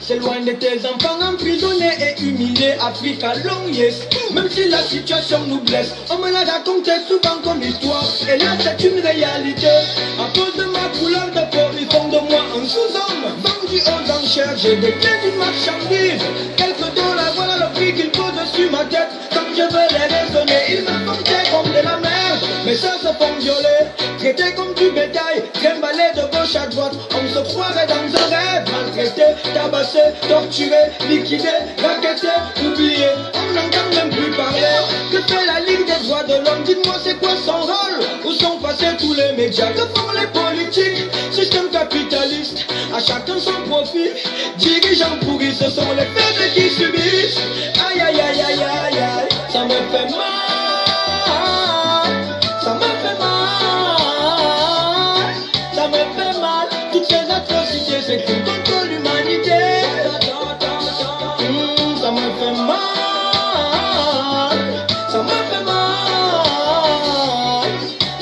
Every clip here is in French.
S'éloigne de tes enfants emprisonnés et humiliés, Africa long yes. Même si la situation nous blesse, on me l'a raconté souvent comme histoire. Et là c'est une réalité. À cause de ma couleur de peau, ils font de moi un sous-homme. Vendu aux enchères, j'ai des clés d'une marchandise. Quelques dollars, voilà le prix qu'ils posent sur ma tête. Quand je veux les raisonner, ils me font comme de la merde. Mes soeurs se font violer, traités comme du bétail, trimballés de gauche à droite. On se croirait dans un rêve, maltraité, tabassé, torturé, liquidé, racketté, oublié. On n'entend même plus parler. Que fait la Ligue des droits de l'homme? Dites-moi c'est quoi son rôle? Où sont passés tous les médias? Que font les politiques? Système capitaliste, à chacun son profit. Dirigeants pourris, ce sont les faibles qui subissent. Aïe aïe aïe aïe aïe aïe, ça me fait mal. Ça me fait mal, ça me fait mal. Toutes ces atrocités, c'est crimes contre l'humanité. Ça me fait mal, ça me fait mal,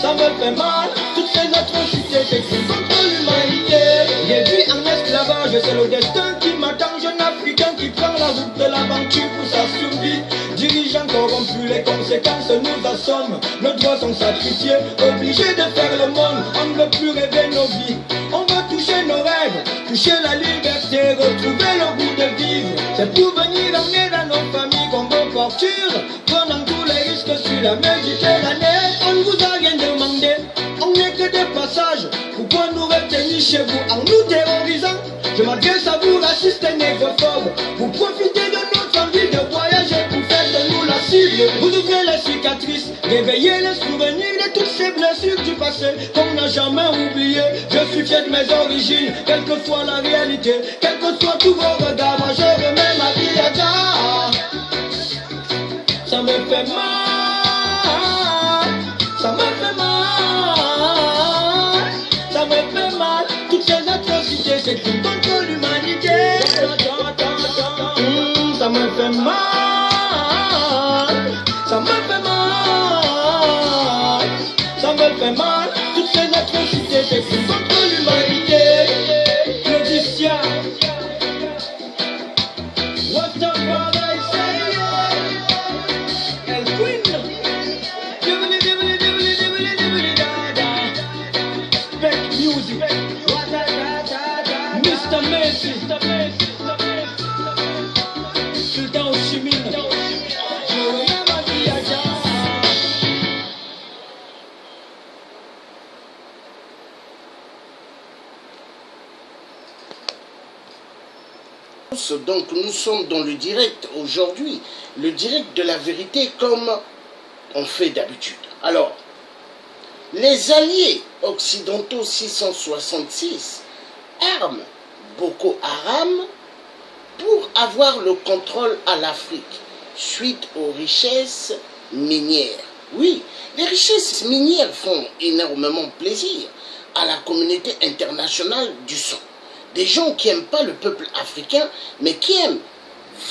ça me fait mal. Toutes ces atrocités, c'est crimes contre l'humanité. Réduit en esclavage, c'est le destin qui m'attend. Jeune Africain qui prend la route de l'aventure pour sa survie. Dirigeants corrompus, les conséquences nous assomment. Nos droits sont sacrifiés, obligés de faire le monde. On ne veut plus rêver nos vies, on veut toucher nos rêves, toucher la liberté, retrouver le goût de vivre. C'est pour venir emmener dans nos familles qu'on veut torture, prenant tous les risques sur la Méditerranée. On ne vous a rien demandé, on n'est que des passages. Pourquoi nous retenir chez vous en nous terrorisant? Je m'adresse à vous, racistes et négrophobes. Vous profitez de notre envie de voyager pour faire de nous la cible. Vous ouvrez les cicatrices, réveillez les souvenirs de toutes ces blessures du passé qu'on n'a jamais oublié. Je suis fier de mes origines, quelle que soit la réalité, quels que soient tous vos regards. Moi je remets ma vie à terre. Ça me fait mal, ça me fait mal, ça me fait mal. Toutes ces atrocités, c'est crimes contre l'humanité. Ça me fait mal, ça me fait mal, ça me fait mal. Toutes ces atrocités, c'est crimes contre l'humanité. Laetitia, what's up, brother? I say yeah. El Queen, dibbly dibbly dibbly dibbly dibbly da da. Spec music, Mr. Messi, Sultan Chimine. Je remets ma vie à terre. Donc nous sommes dans le direct aujourd'hui, le direct de la vérité comme on fait d'habitude. Alors, les alliés occidentaux 666 arment Boko Haram pour avoir le contrôle à l'Afrique suite aux richesses minières. Oui, les richesses minières font énormément plaisir à la communauté internationale du sang. Des gens qui n'aiment pas le peuple africain, mais qui aiment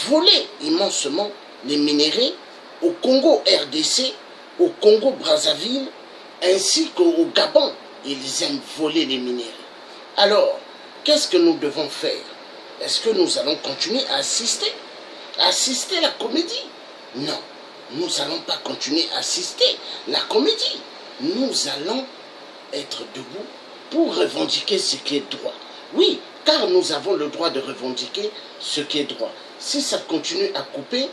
voler immensement les minéraux au Congo RDC, au Congo Brazzaville, ainsi qu'au Gabon. Ils aiment voler les minéraux. Alors, qu'est-ce que nous devons faire? Est-ce que nous allons continuer à assister à la comédie? Non, nous n'allons pas continuer à assister la comédie. Nous allons être debout pour revendiquer ce qui est droit. Oui, car nous avons le droit de revendiquer ce qui est droit. Si ça continue à couper,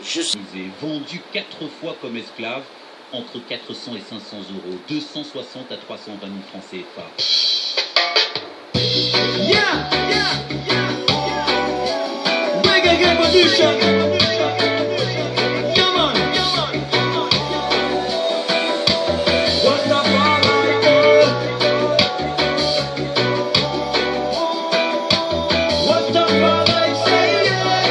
je suis vendu 4 fois comme esclave, entre 400 et 500 euros, 260 à 320 000 francs CFA. Yeah, yeah, yeah. Reggae revolution. Come on. What's up, alright? What's up, alright? Say yeah.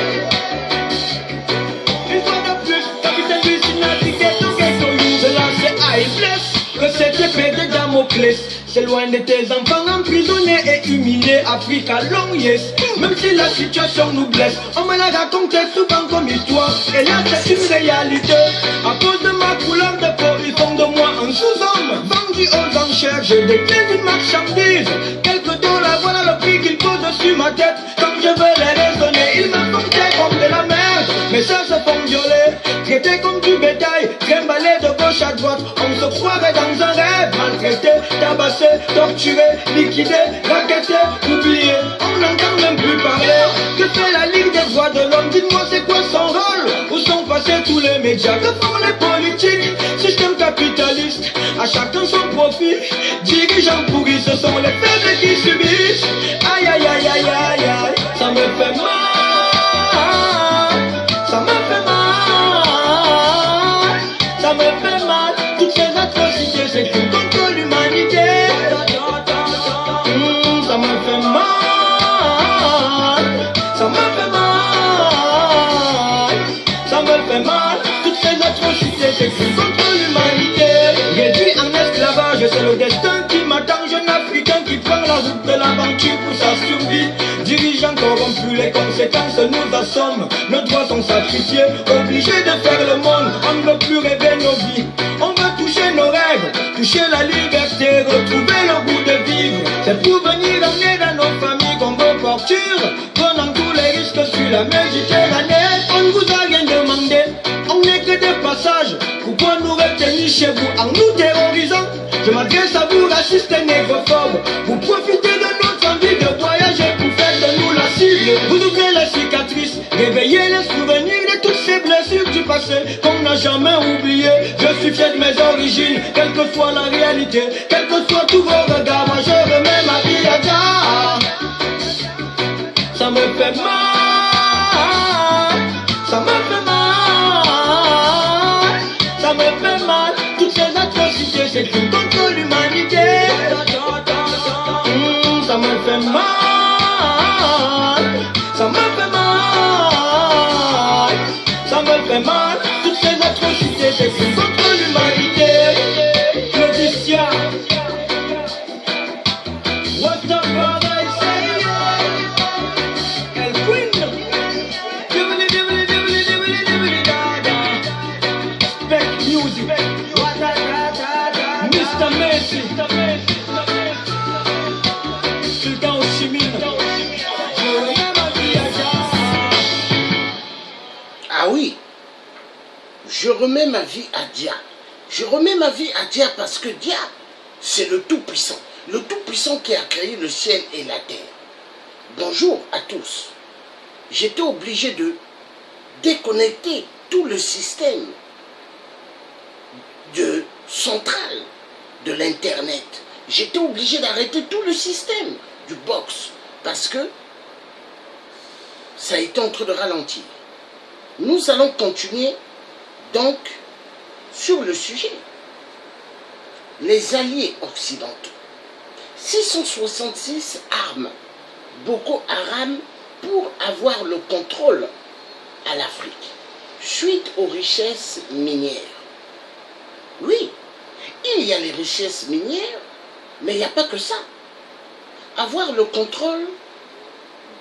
Une fois de plus, capitaine Lucina, ticket to get to you. C'est là, c'est high bless. Que cette épée de Damoclès Damoclès. C'est loin de tes enfants emprisonnés et humiliés. Africa long yes. Même si la situation nous blesse, on me l'a raconté souvent comme histoire. Et là c'est une réalité. À cause de ma couleur de peau, ils font de moi un sous-homme. Vendu aux enchères, je deviens une marchandise. Quelques dollars, voilà le prix qu'ils posent sur ma tête. Quand je veux les raisonner, ils me font taire comme de la merde. Mes sœurs se font violer, traités comme du bétail, trimballés de gauche à droite. On se croirait dans un rêve, maltraité, tabassé, torturé, liquidé, racketté, oublié. On n'entend même plus parler. Que fait la Ligue des droits de l'homme? Dites-moi c'est quoi son rôle? Où sont passés tous les médias? Que font les politiques? Système capitaliste, à chacun son profit. Dirigeants pourris, ce sont les faibles qui subissent. Aïe aïe aïe aïe aïe aïe, ça me fait mal. Ça me fait mal, ça me fait mal. Toutes ces atrocités, c'est crime contre l'humanité. Ça me fait mal, ça me fait mal, ça me fait mal. Toutes ces atrocités, c'est crime contre l'humanité. Réduit en esclavage, c'est le destin qui m'attend. Jeune Africain qui prend la route de l'aventure pour sa survie. Dirigeants corrompus, les conséquences nous assomment. Nos droits sont sacrifiés, obligés de faire le monde. On ne veut plus rêver nos vies, on veut toucher nos rêves, toucher la liberté, retrouver le goût de vivre. C'est pour venir emmener dans nos familles qu'on veut torture, prenant tous les risques sur la Méditerranée. On ne vous a rien demandé, on n'est que des passages. Pourquoi nous retenir chez vous en nous terrorisant? Je m'adresse à vous, racistes et négrophobes. Vous profitez de notre envie de voyager pour faire de nous la cible. Vous ouvrez les cicatrices, réveillez les souvenirs de toutes ces blessures du passé qu'on n'a jamais oubliées. Je suis fier de mes origines, quelle que soit la réalité, quels que soient tous vos regards. Moi je remets ma vie à Dia. Ça me fait mal, ça me fait mal, ça me fait mal. Toutes ces atrocités, c'est crime contre l'humanité. Ça me fait mal, ça me fait mal, ça me fait mal. Toutes ces atrocités, c'est crime contre l'humanité. Claudicia, what's up brother, I say El Queen, dibbly dibbly dibbly dibbly dibbly da da. Spec music, Mr. Messi, Sultan Ho Chi Minh. Je remets ma vie à Dia. Ah oui, je remets ma vie à Dia. Je remets ma vie à Dia parce que Dia, c'est le Tout-Puissant. Le Tout-Puissant qui a créé le ciel et la terre. Bonjour à tous. J'étais obligé de déconnecter tout le système de central de l'internet. J'étais obligé d'arrêter tout le système du box parce que ça a été en train de ralentir. Nous allons continuer donc sur le sujet. Les alliés occidentaux. 666 armes Boko Haram pour avoir le contrôle à l'Afrique suite aux richesses minières. Oui, il y a les richesses minières, mais il n'y a pas que ça. Avoir le contrôle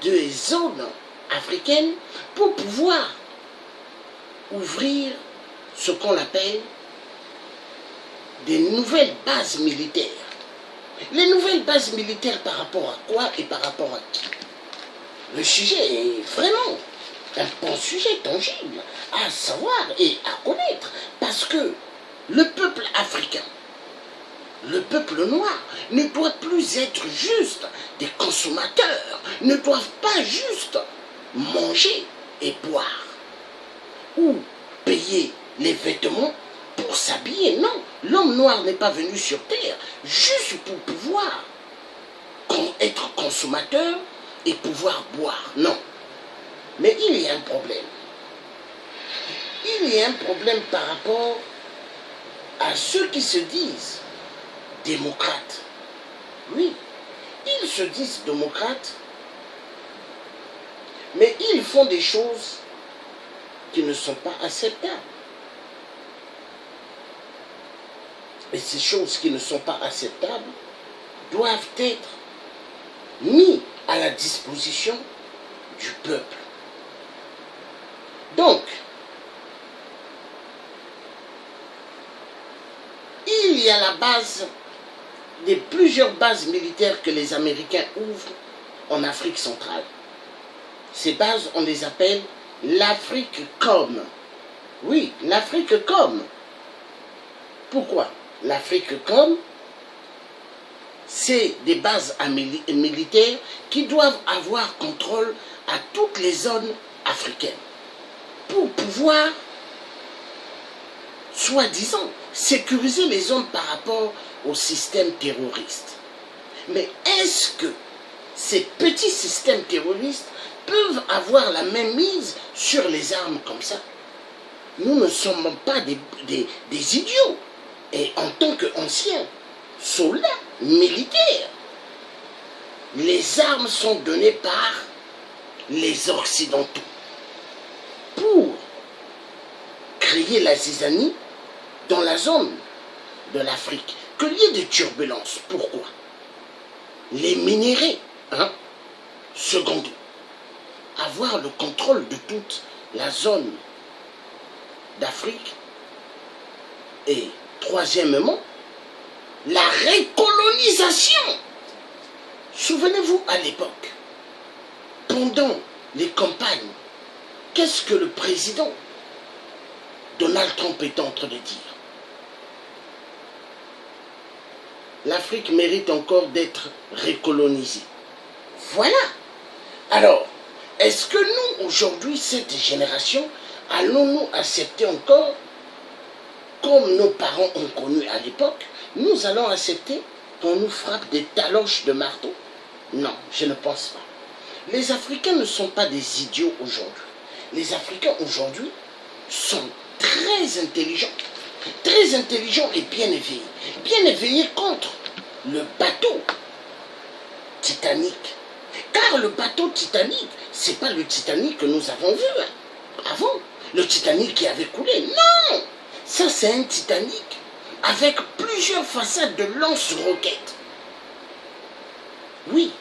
des zones africaines pour pouvoir ouvrir ce qu'on appelle des nouvelles bases militaires. Les nouvelles bases militaires par rapport à quoi et par rapport à qui? Le sujet est vraiment un bon sujet tangible à savoir et à connaître parce que le peuple africain, le peuple noir ne doit plus être juste des consommateurs, ne doivent pas juste manger et boire ou payer les vêtements pour s'habiller. Non, l'homme noir n'est pas venu sur terre juste pour pouvoir être consommateur et pouvoir boire. Non. Mais il y a un problème. Il y a un problème par rapport à ceux qui se disent démocrates. Oui, ils se disent démocrates, mais ils font des choses qui ne sont pas acceptables. et ces choses qui ne sont pas acceptables doivent être mis à la disposition du peuple. Donc, il y a la base des plusieurs bases militaires que les Américains ouvrent en Afrique centrale. Ces bases, on les appelle l'Africom. Oui, l'Africom. Pourquoi l'Africom? C'est des bases militaires qui doivent avoir contrôle à toutes les zones africaines pour pouvoir, soi-disant, sécuriser les zones par rapport au système terroriste. Mais est-ce que ces petits systèmes terroristes peuvent avoir la même mise sur les armes comme ça? Nous ne sommes pas des idiots. Et en tant qu'anciens soldats militaires, les armes sont données par les Occidentaux pour créer la zizanie dans la zone de l'Afrique. Qu'il y ait des turbulences. Pourquoi? Les minéraux, secondo, avoir le contrôle de toute la zone d'Afrique. Et troisièmement, la récolonisation. Souvenez-vous à l'époque, pendant les campagnes, qu'est-ce que le président Donald Trump est en train de dire? L'Afrique mérite encore d'être récolonisée. Voilà. Alors, est-ce que nous, aujourd'hui, cette génération, allons-nous accepter encore, comme nos parents ont connu à l'époque, nous allons accepter qu'on nous frappe des taloches de marteau? Non, je ne pense pas. Les Africains ne sont pas des idiots aujourd'hui. Les Africains aujourd'hui sont très intelligents et bien éveillés contre le bateau Titanic. Car le bateau Titanic, c'est pas le Titanic que nous avons vu avant, le Titanic qui avait coulé. Non, ça c'est un Titanic avec plusieurs façades de lance-roquettes. Oui,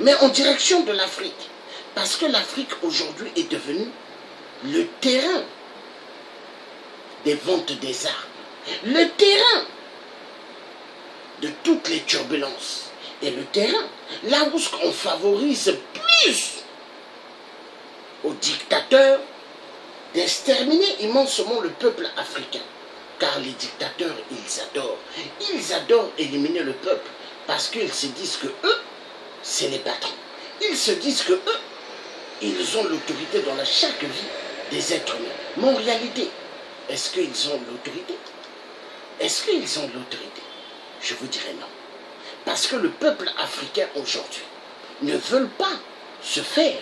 mais en direction de l'Afrique. Parce que l'Afrique aujourd'hui est devenue le terrain des ventes des armes, le terrain de toutes les turbulences, et le terrain là où on favorise plus aux dictateurs d'exterminer immensement le peuple africain. Car les dictateurs, ils adorent éliminer le peuple parce qu'ils se disent que eux, c'est les patrons. Ils se disent que eux, ils ont l'autorité dans chaque vie des êtres humains. Mais en réalité, est-ce qu'ils ont l'autorité? Est-ce qu'ils ont l'autorité? Je vous dirais non. Parce que le peuple africain aujourd'hui ne veut pas se faire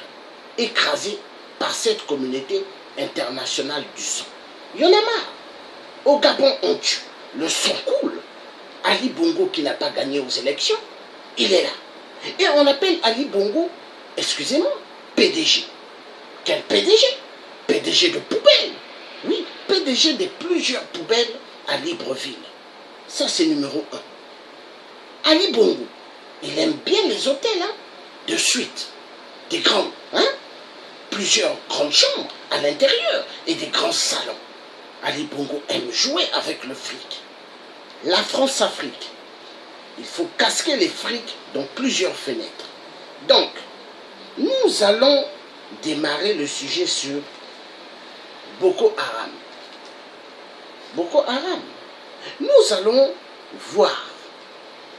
écraser par cette communauté internationale du sang. Il y en a marre. Au Gabon, on tue. Le sang coule. Ali Bongo, qui n'a pas gagné aux élections, il est là. Et on appelle Ali Bongo, excusez-moi, PDG. Quel PDG? PDG de poubelle. Oui, PDG de plusieurs poubelles à Libreville. Ça, c'est numéro 1. Ali Bongo, il aime bien les hôtels, de suite. Des grands, plusieurs grandes chambres à l'intérieur et des grands salons. Ali Bongo aime jouer avec le fric. La France-Afrique, il faut casquer les frics dans plusieurs fenêtres. Donc, nous allons démarrer le sujet sur Boko Haram. Boko Haram. Nous allons voir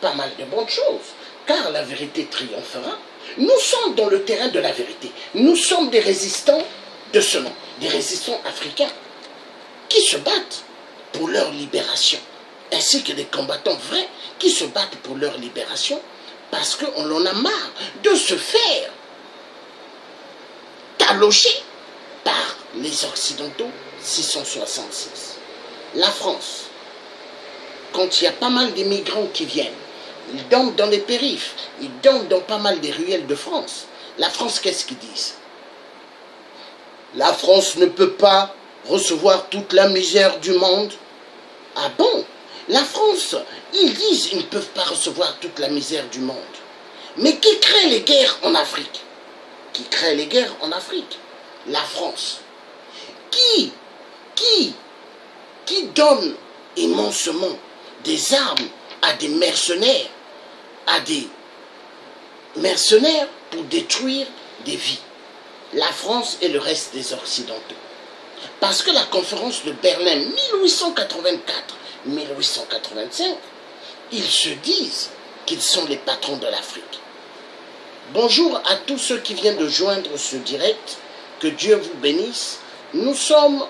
pas mal de bonnes choses, car la vérité triomphera. Nous sommes dans le terrain de la vérité. Nous sommes des résistants de ce nom, des résistants africains qui se battent pour leur libération, ainsi que des combattants vrais qui se battent pour leur libération, parce qu'on en a marre de se faire talocher par les Occidentaux 666. La France, quand il y a pas mal d'immigrants qui viennent, ils dorment dans les périphes, ils dorment dans pas mal des ruelles de France. La France, qu'est-ce qu'ils disent? La France ne peut pas recevoir toute la misère du monde. Ah bon? La France, ils disent qu'ils ne peuvent pas recevoir toute la misère du monde. Mais qui crée les guerres en Afrique? Qui crée les guerres en Afrique? La France. Qui donne immensément des armes à des mercenaires, pour détruire des vies? La France et le reste des Occidentaux. Parce que la conférence de Berlin 1884-1885, ils se disent qu'ils sont les patrons de l'Afrique. Bonjour à tous ceux qui viennent de joindre ce direct, que Dieu vous bénisse. Nous sommes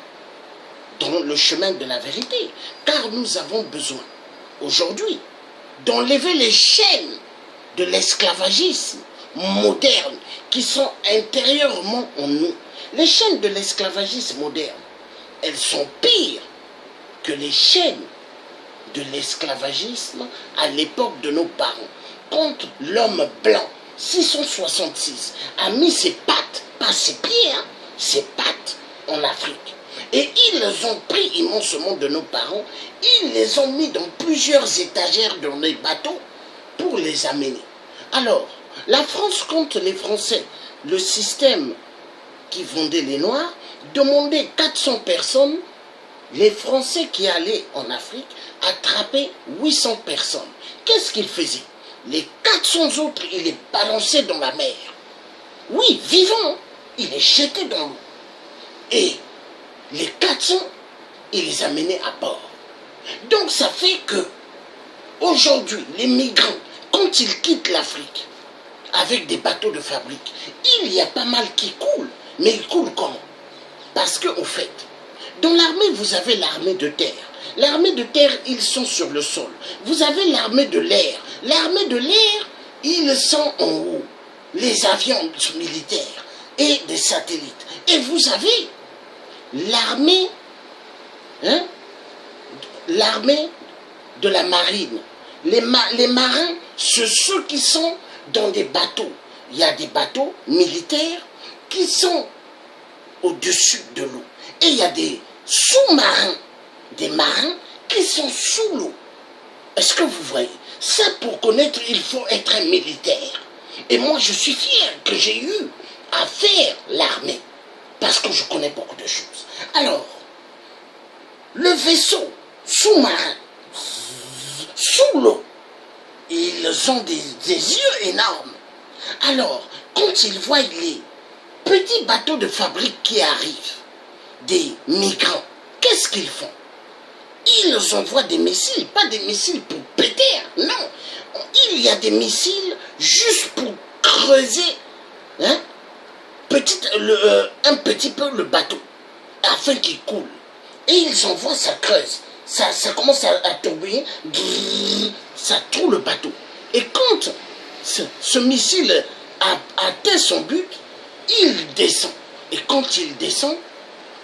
dans le chemin de la vérité, car nous avons besoin, aujourd'hui, d'enlever les chaînes de l'esclavagisme moderne qui sont intérieurement en nous. Les chaînes de l'esclavagisme moderne, elles sont pires que les chaînes de l'esclavagisme à l'époque de nos parents. Quand l'homme blanc, 666, a mis ses pattes, pas ses pieds, hein, ses pattes en Afrique. Et ils ont pris immensément de nos parents, ils les ont mis dans plusieurs étagères dans les bateaux pour les amener. Alors, la France contre les Français, le système qui vendait les Noirs, demandait 400 personnes, les Français qui allaient en Afrique attrapaient 800 personnes. Qu'est-ce qu'ils faisaient? Les 400 autres, ils les balançaient dans la mer. Oui, vivants, ils les jetaient dans l'eau. Et les 400, ils les amenaient à bord. Donc ça fait que, aujourd'hui, les migrants, quand ils quittent l'Afrique, avec des bateaux de fabrique, il y a pas mal qui coulent. Mais ils coulent comment? Parce que, au fait, dans l'armée, vous avez l'armée de terre. L'armée de terre, ils sont sur le sol. Vous avez l'armée de l'air. L'armée de l'air, ils sont en haut. Les avions militaires et des satellites. Et vous avez l'armée, hein, l'armée de la marine. Les marins, c'est ceux qui sont dans des bateaux. Il y a des bateaux militaires qui sont au-dessus de l'eau. Et il y a des sous-marins, des marins qui sont sous l'eau. Est-ce que vous voyez? Ça, pour connaître, il faut être un militaire. Et moi, je suis fier que j'ai eu à faire l'armée. Parce que je connais beaucoup de choses. Alors, le vaisseau sous-marin, sous l'eau, ils ont des yeux énormes. Alors, quand ils voient les petits bateaux de fabrique qui arrivent, des migrants, qu'est-ce qu'ils font? Ils envoient des missiles, pas des missiles pour péter, non. Il y a des missiles juste pour creuser, hein, un petit peu le bateau, afin qu'il coule. Et ils envoient, ça creuse, ça commence à tourbillonner, ça trouve le bateau. Et quand ce missile atteint son but, il descend. Et quand il descend,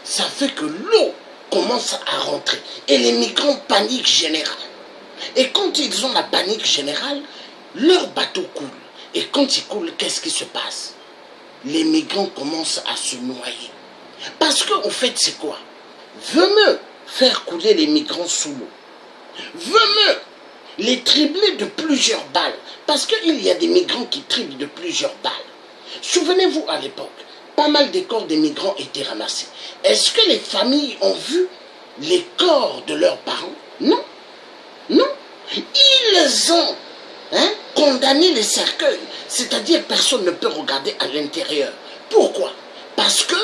ça fait que l'eau commence à rentrer. Et les migrants paniquent générale. Et quand ils ont la panique générale, leur bateau coule. Et quand il coule, qu'est-ce qui se passe? Les migrants commencent à se noyer. Parce qu'en fait, c'est quoi? Veut mieux faire couler les migrants sous l'eau. Veut mieux les tripler de plusieurs balles. Parce qu'il y a des migrants qui triplent de plusieurs balles. Souvenez-vous, à l'époque, pas mal des corps des migrants étaient ramassés. Est-ce que les familles ont vu les corps de leurs parents? Non. Non. Ils ont condamné les cercueils. C'est-à-dire personne ne peut regarder à l'intérieur. Pourquoi? Parce que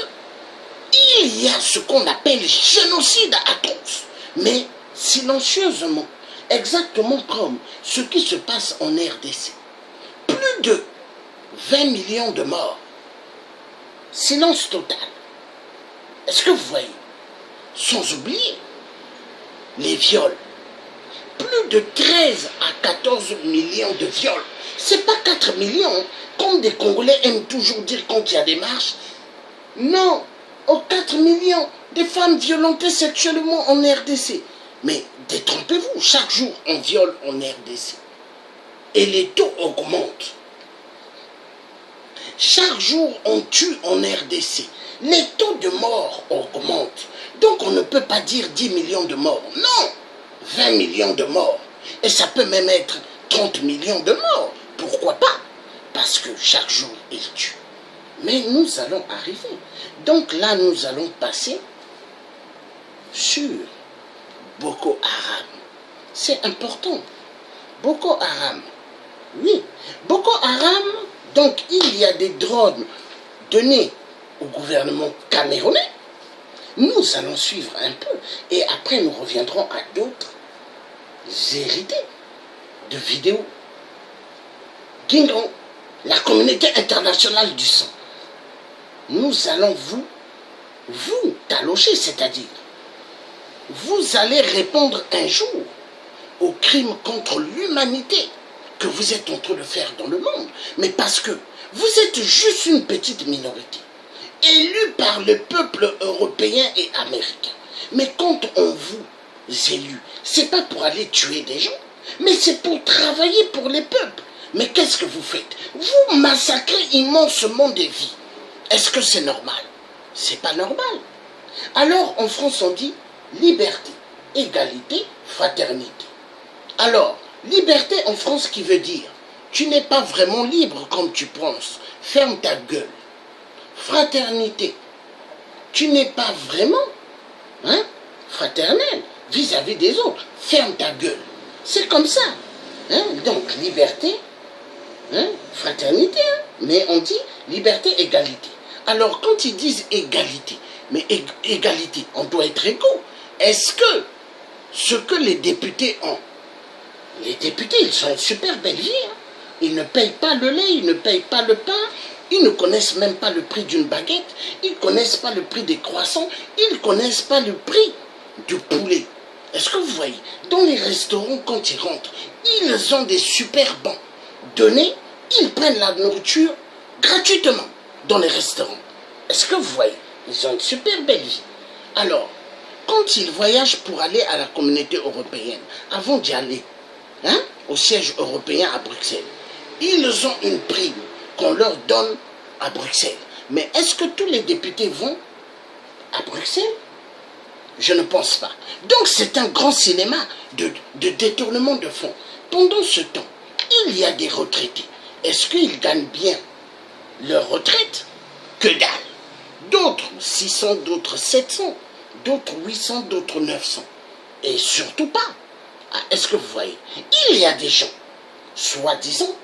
il y a ce qu'on appelle génocide atroce. Mais silencieusement. Exactement comme ce qui se passe en RDC. Plus de 20 millions de morts. Silence total. Est-ce que vous voyez? Sans oublier les viols. Plus de 13 à 14 millions de viols. C'est pas 4 millions, comme des Congolais aiment toujours dire quand il y a des marches. Non, aux 4 millions de femmes violentées sexuellement en RDC. Mais détrompez-vous, chaque jour on viole en RDC. Et les taux augmentent. Chaque jour on tue en RDC. Les taux de mort augmentent. Donc on ne peut pas dire 10 millions de morts. Non, 20 millions de morts. Et ça peut même être 30 millions de morts. Pourquoi pas? Parce que chaque jour, ils tuent. Mais nous allons arriver. Donc là, nous allons passer sur Boko Haram. C'est important. Boko Haram. Oui. Boko Haram, donc il y a des drones donnés au gouvernement camerounais. Nous allons suivre un peu. Et après, nous reviendrons à d'autres hérités de vidéos. Guingamp, la communauté internationale du sang. Nous allons vous talocher, c'est-à-dire, vous allez répondre un jour aux crimes contre l'humanité que vous êtes en train de faire dans le monde. Mais parce que vous êtes juste une petite minorité, élue par le peuple européen et américain. Mais quand on vous élue, c'est pas pour aller tuer des gens, mais c'est pour travailler pour les peuples. Mais qu'est-ce que vous faites? Vous massacrez immensement des vies. Est-ce que c'est normal? C'est pas normal. Alors, en France, on dit liberté, égalité, fraternité. Alors, liberté en France qui veut dire, tu n'es pas vraiment libre comme tu penses. Ferme ta gueule. Fraternité, tu n'es pas vraiment fraternel vis-à-vis des autres. Ferme ta gueule. C'est comme ça. Donc, liberté, fraternité, mais on dit liberté, égalité. Alors, quand ils disent égalité, mais égalité, on doit être égaux. Est-ce que ce que les députés ont, les députés, ils ont une super belle vie. Ils ne payent pas le lait, ils ne payent pas le pain, ils ne connaissent même pas le prix d'une baguette, ils ne connaissent pas le prix des croissants, ils ne connaissent pas le prix du poulet. Est-ce que vous voyez, dans les restaurants, quand ils rentrent, ils ont des super bancs donnés, ils prennent la nourriture gratuitement dans les restaurants. Est-ce que vous voyez, ils ont une super belle vie. Alors, quand ils voyagent pour aller à la communauté européenne, avant d'y aller, au siège européen à Bruxelles, ils ont une prime qu'on leur donne à Bruxelles. Mais est-ce que tous les députés vont à Bruxelles? Je ne pense pas. Donc c'est un grand cinéma de détournement de fonds. Pendant ce temps, il y a des retraités. Est-ce qu'ils gagnent bien leur retraite? Que dalle. D'autres 600, d'autres 700, d'autres 800, d'autres 900. Et surtout pas. Est-ce que vous voyez? Il y a des gens, soi-disant,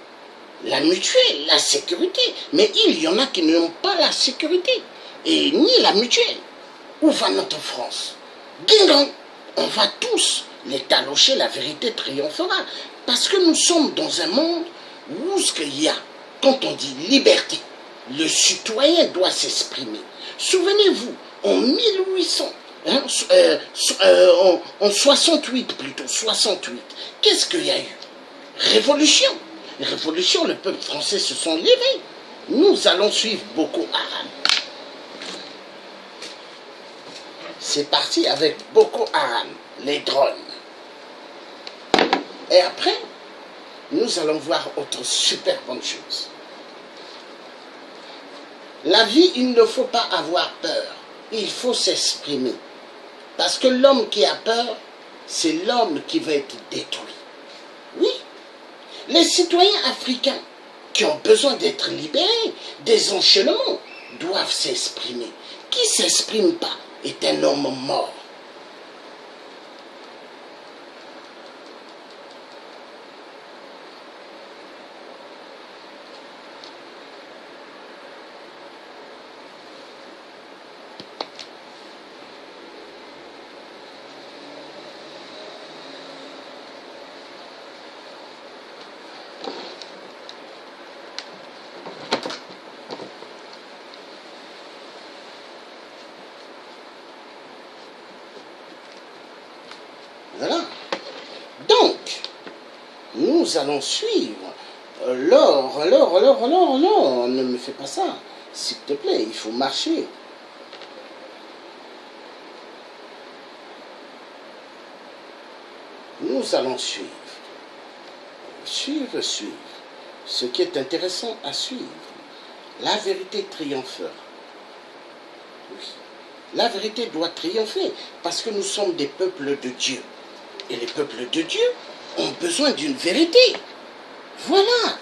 la mutuelle, la sécurité. Mais il y en a qui n'ont pas la sécurité. Et ni la mutuelle. Où va notre France? Guingamp, on va tous les talocher, la vérité triomphera. Parce que nous sommes dans un monde où ce qu'il y a, quand on dit liberté, le citoyen doit s'exprimer. Souvenez-vous, en 1800, en 68 plutôt, 68, qu'est-ce qu'il y a eu? Révolution. Révolution, le peuple français se sont levés. Nous allons suivre Boko Haram. C'est parti avec Boko Haram, les drones. Et après, nous allons voir autre super bonne chose. La vie, il ne faut pas avoir peur. Il faut s'exprimer. Parce que l'homme qui a peur, c'est l'homme qui va être détruit. Oui. Les citoyens africains qui ont besoin d'être libérés des enchaînements doivent s'exprimer. Qui ne s'exprime pas est un homme mort. Voilà. Donc, nous allons suivre. Alors, ne me fais pas ça. S'il te plaît, il faut marcher. Nous allons suivre. Suivre. Ce qui est intéressant à suivre. La vérité triomphera. Oui. La vérité doit triompher parce que nous sommes des peuples de Dieu. Et les peuples de Dieu ont besoin d'une vérité. Voilà.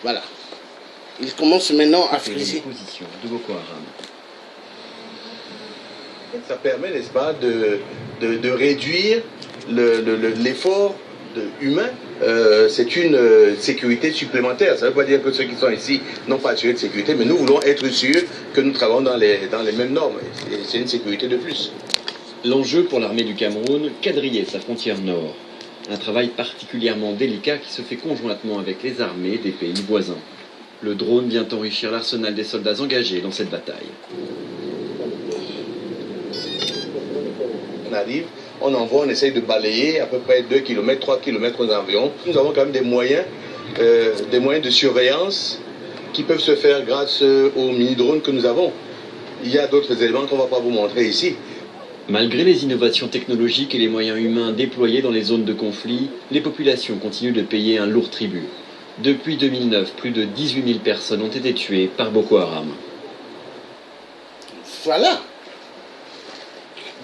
Voilà. Il commence maintenant à friser. Position de Boko Haram. Ça permet, n'est-ce pas, de réduire l'effort humain. C'est une sécurité supplémentaire. Ça ne veut pas dire que ceux qui sont ici n'ont pas assuré de sécurité, mais nous voulons être sûrs que nous travaillons dans les mêmes normes. C'est une sécurité de plus. L'enjeu pour l'armée du Cameroun, quadriller sa frontière nord. Un travail particulièrement délicat qui se fait conjointement avec les armées des pays voisins. Le drone vient enrichir l'arsenal des soldats engagés dans cette bataille. On arrive, on envoie, on essaye de balayer à peu près 2 km, 3 km environ. Nous avons quand même des moyens de surveillance qui peuvent se faire grâce aux mini-drones que nous avons. Il y a d'autres éléments qu'on ne va pas vous montrer ici. Malgré les innovations technologiques et les moyens humains déployés dans les zones de conflit, les populations continuent de payer un lourd tribut. Depuis 2009, plus de 18 000 personnes ont été tuées par Boko Haram. Voilà.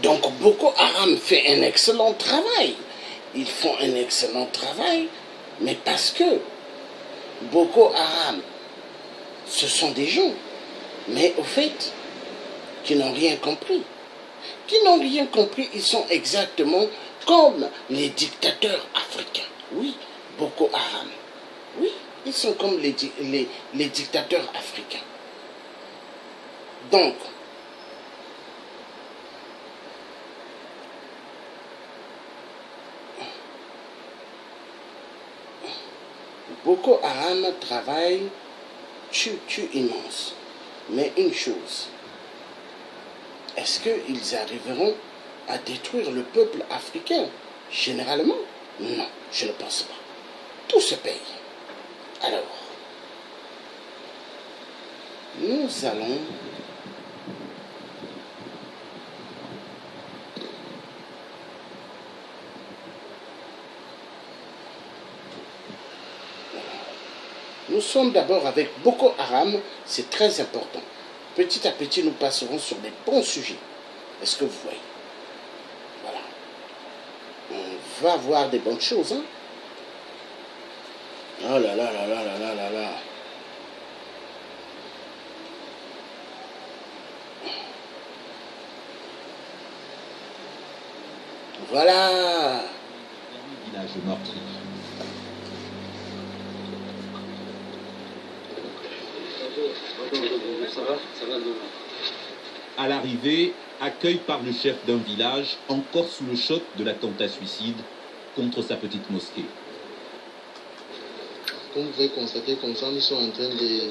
Donc Boko Haram fait un excellent travail. Ils font un excellent travail, mais parce que Boko Haram, ce sont des gens, mais au fait, qui n'ont rien compris. Qui n'ont rien compris, ils sont exactement comme les dictateurs africains. Oui, Boko Haram. Oui, ils sont comme les dictateurs africains. Donc, Boko Haram travaille, tue immense. Mais une chose, est-ce qu'ils arriveront à détruire le peuple africain? Généralement, non, je ne pense pas. Tout se paye. Alors, nous allons Nous sommes d'abord avec Boko Haram, c'est très important. Petit à petit, nous passerons sur des bons sujets. Est-ce que vous voyez? Voilà. On va voir des bonnes choses. Hein? Oh là là là là là là là là. Voilà. Village meurtri. À l'arrivée, accueil par le chef d'un village encore sous le choc de l'attentat suicide contre sa petite mosquée. Comme vous pouvez constater, comme ça, ils sont en train de...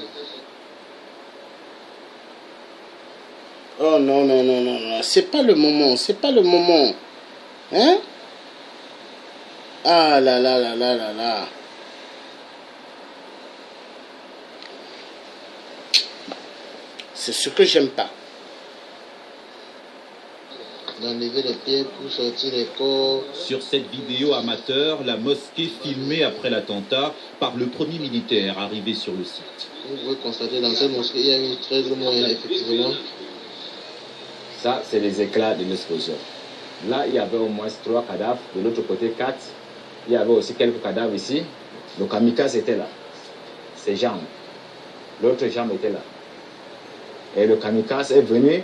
Oh non, non, non, non, non, c'est pas le moment, c'est pas le moment. Hein? Ah là là là là là là. C'est ce que j'aime pas. d'enlever les pierres pour sortir les corps. Sur cette vidéo amateur, la mosquée filmée après l'attentat par le premier militaire arrivé sur le site. Vous pouvez constater dans cette mosquée, il y a eu 13 mois, effectivement. Ça, c'est les éclats de l'explosion. Là, il y avait au moins 3 cadavres. De l'autre côté, 4. Il y avait aussi quelques cadavres ici. Le kamikaze était là. Ses jambes. L'autre jambe était là. Et le kamikaze est venu.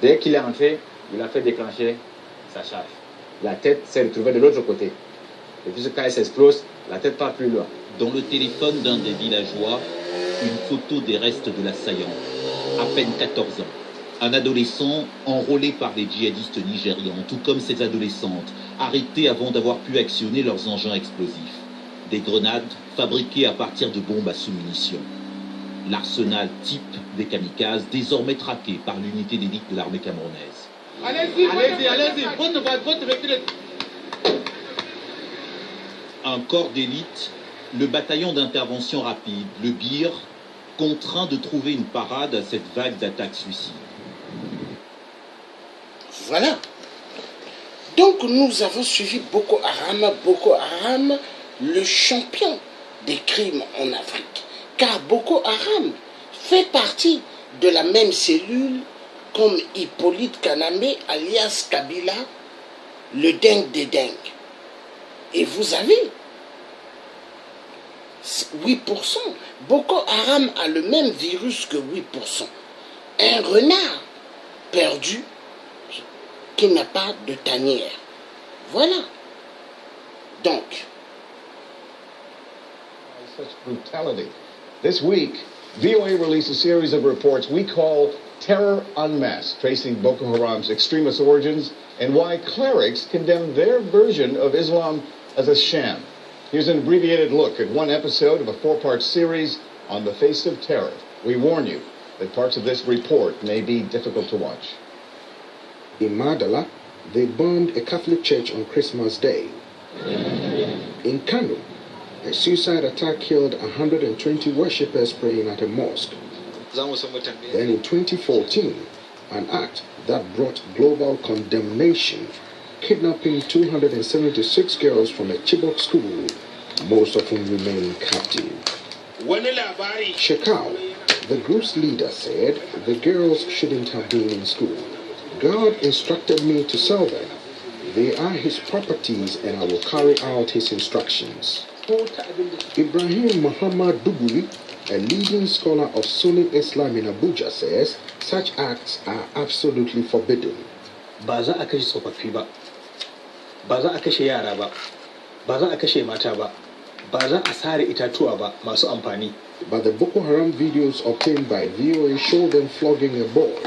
Dès qu'il est entré, il a fait déclencher sa charge. La tête s'est retrouvée de l'autre côté. Et puis quand elle s'explose, la tête part plus loin. Dans le téléphone d'un des villageois, une photo des restes de l'assaillant. À peine 14 ans. Un adolescent enrôlé par les djihadistes nigérians, tout comme ces adolescentes, arrêtés avant d'avoir pu actionner leurs engins explosifs. Des grenades fabriquées à partir de bombes à sous-munitions. L'arsenal type des kamikazes, désormais traqué par l'unité d'élite de l'armée camerounaise. Allez-y, allez-y, votre véhicule. Un corps d'élite, le bataillon d'intervention rapide, le BIR, contraint de trouver une parade à cette vague d'attaques suicides. Voilà. Donc nous avons suivi Boko Haram, le champion des crimes en Afrique. Car Boko Haram fait partie de la même cellule comme Hippolyte Kanambe, alias Kabila, le dingue des dingues. Et vous avez 8%. Boko Haram a le même virus que 8%. Un renard perdu qui n'a pas de tanière. Voilà. Donc, such brutality. This week, VOA released a series of reports we call Terror Unmasked, tracing Boko Haram's extremist origins and why clerics condemn their version of Islam as a sham. Here's an abbreviated look at one episode of a 4-part series on the face of terror. We warn you that parts of this report may be difficult to watch. In Madala, they burned a Catholic church on Christmas Day. In Kano, a suicide attack killed 120 worshippers praying at a mosque. Then in 2014, an act that brought global condemnation, kidnapping 276 girls from a Chibok school, most of whom remain captive. Shekau, the group's leader, said the girls shouldn't have been in school. God instructed me to sell them. They are his properties and I will carry out his instructions. Ibrahim Muhammad Duguri, a leading scholar of Sunni Islam in Abuja, says such acts are absolutely forbidden. Ba za a kashe tsofaffi ba, ba za a kashe yara ba, ba za a kashe mata ba, ba za a sare itatuwa ba masu amfani. But the Boko Haram videos obtained by VOA show them flogging a boy,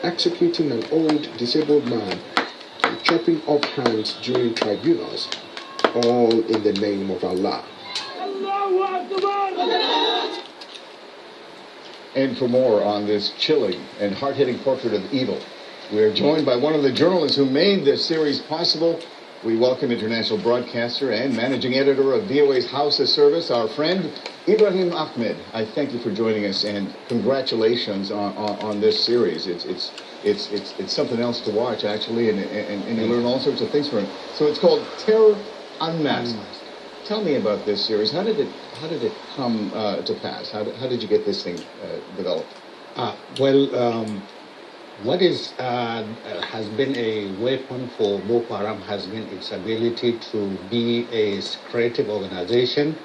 executing an old disabled man, and chopping off hands during tribunals, all in the name of Allah. And for more on this chilling and hard-hitting portrait of evil, we are joined by one of the journalists who made this series possible. We welcome international broadcaster and managing editor of VOA's House of Service, our friend Ibrahim Ahmed. I thank you for joining us and congratulations on this series. It's something else to watch actually, and you learn all sorts of things from it. So it's called Terror Unmasked. Tell me about this series. How did it come to pass? How did you get this thing developed? What has been a weapon for Boko Haram has been its ability to be a creative organization.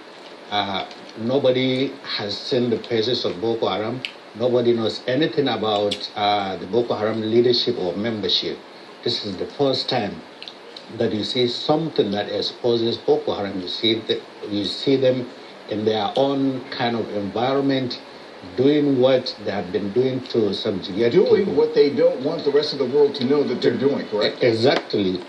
Nobody has seen the faces of Boko Haram. Nobody knows anything about the Boko Haram leadership or membership. This is the first time that you see something that exposes Boko Haram. You see them in their own kind of environment, doing what they have been doing to subjugate people. What they don't want the rest of the world to know that they're doing, correct? Exactly.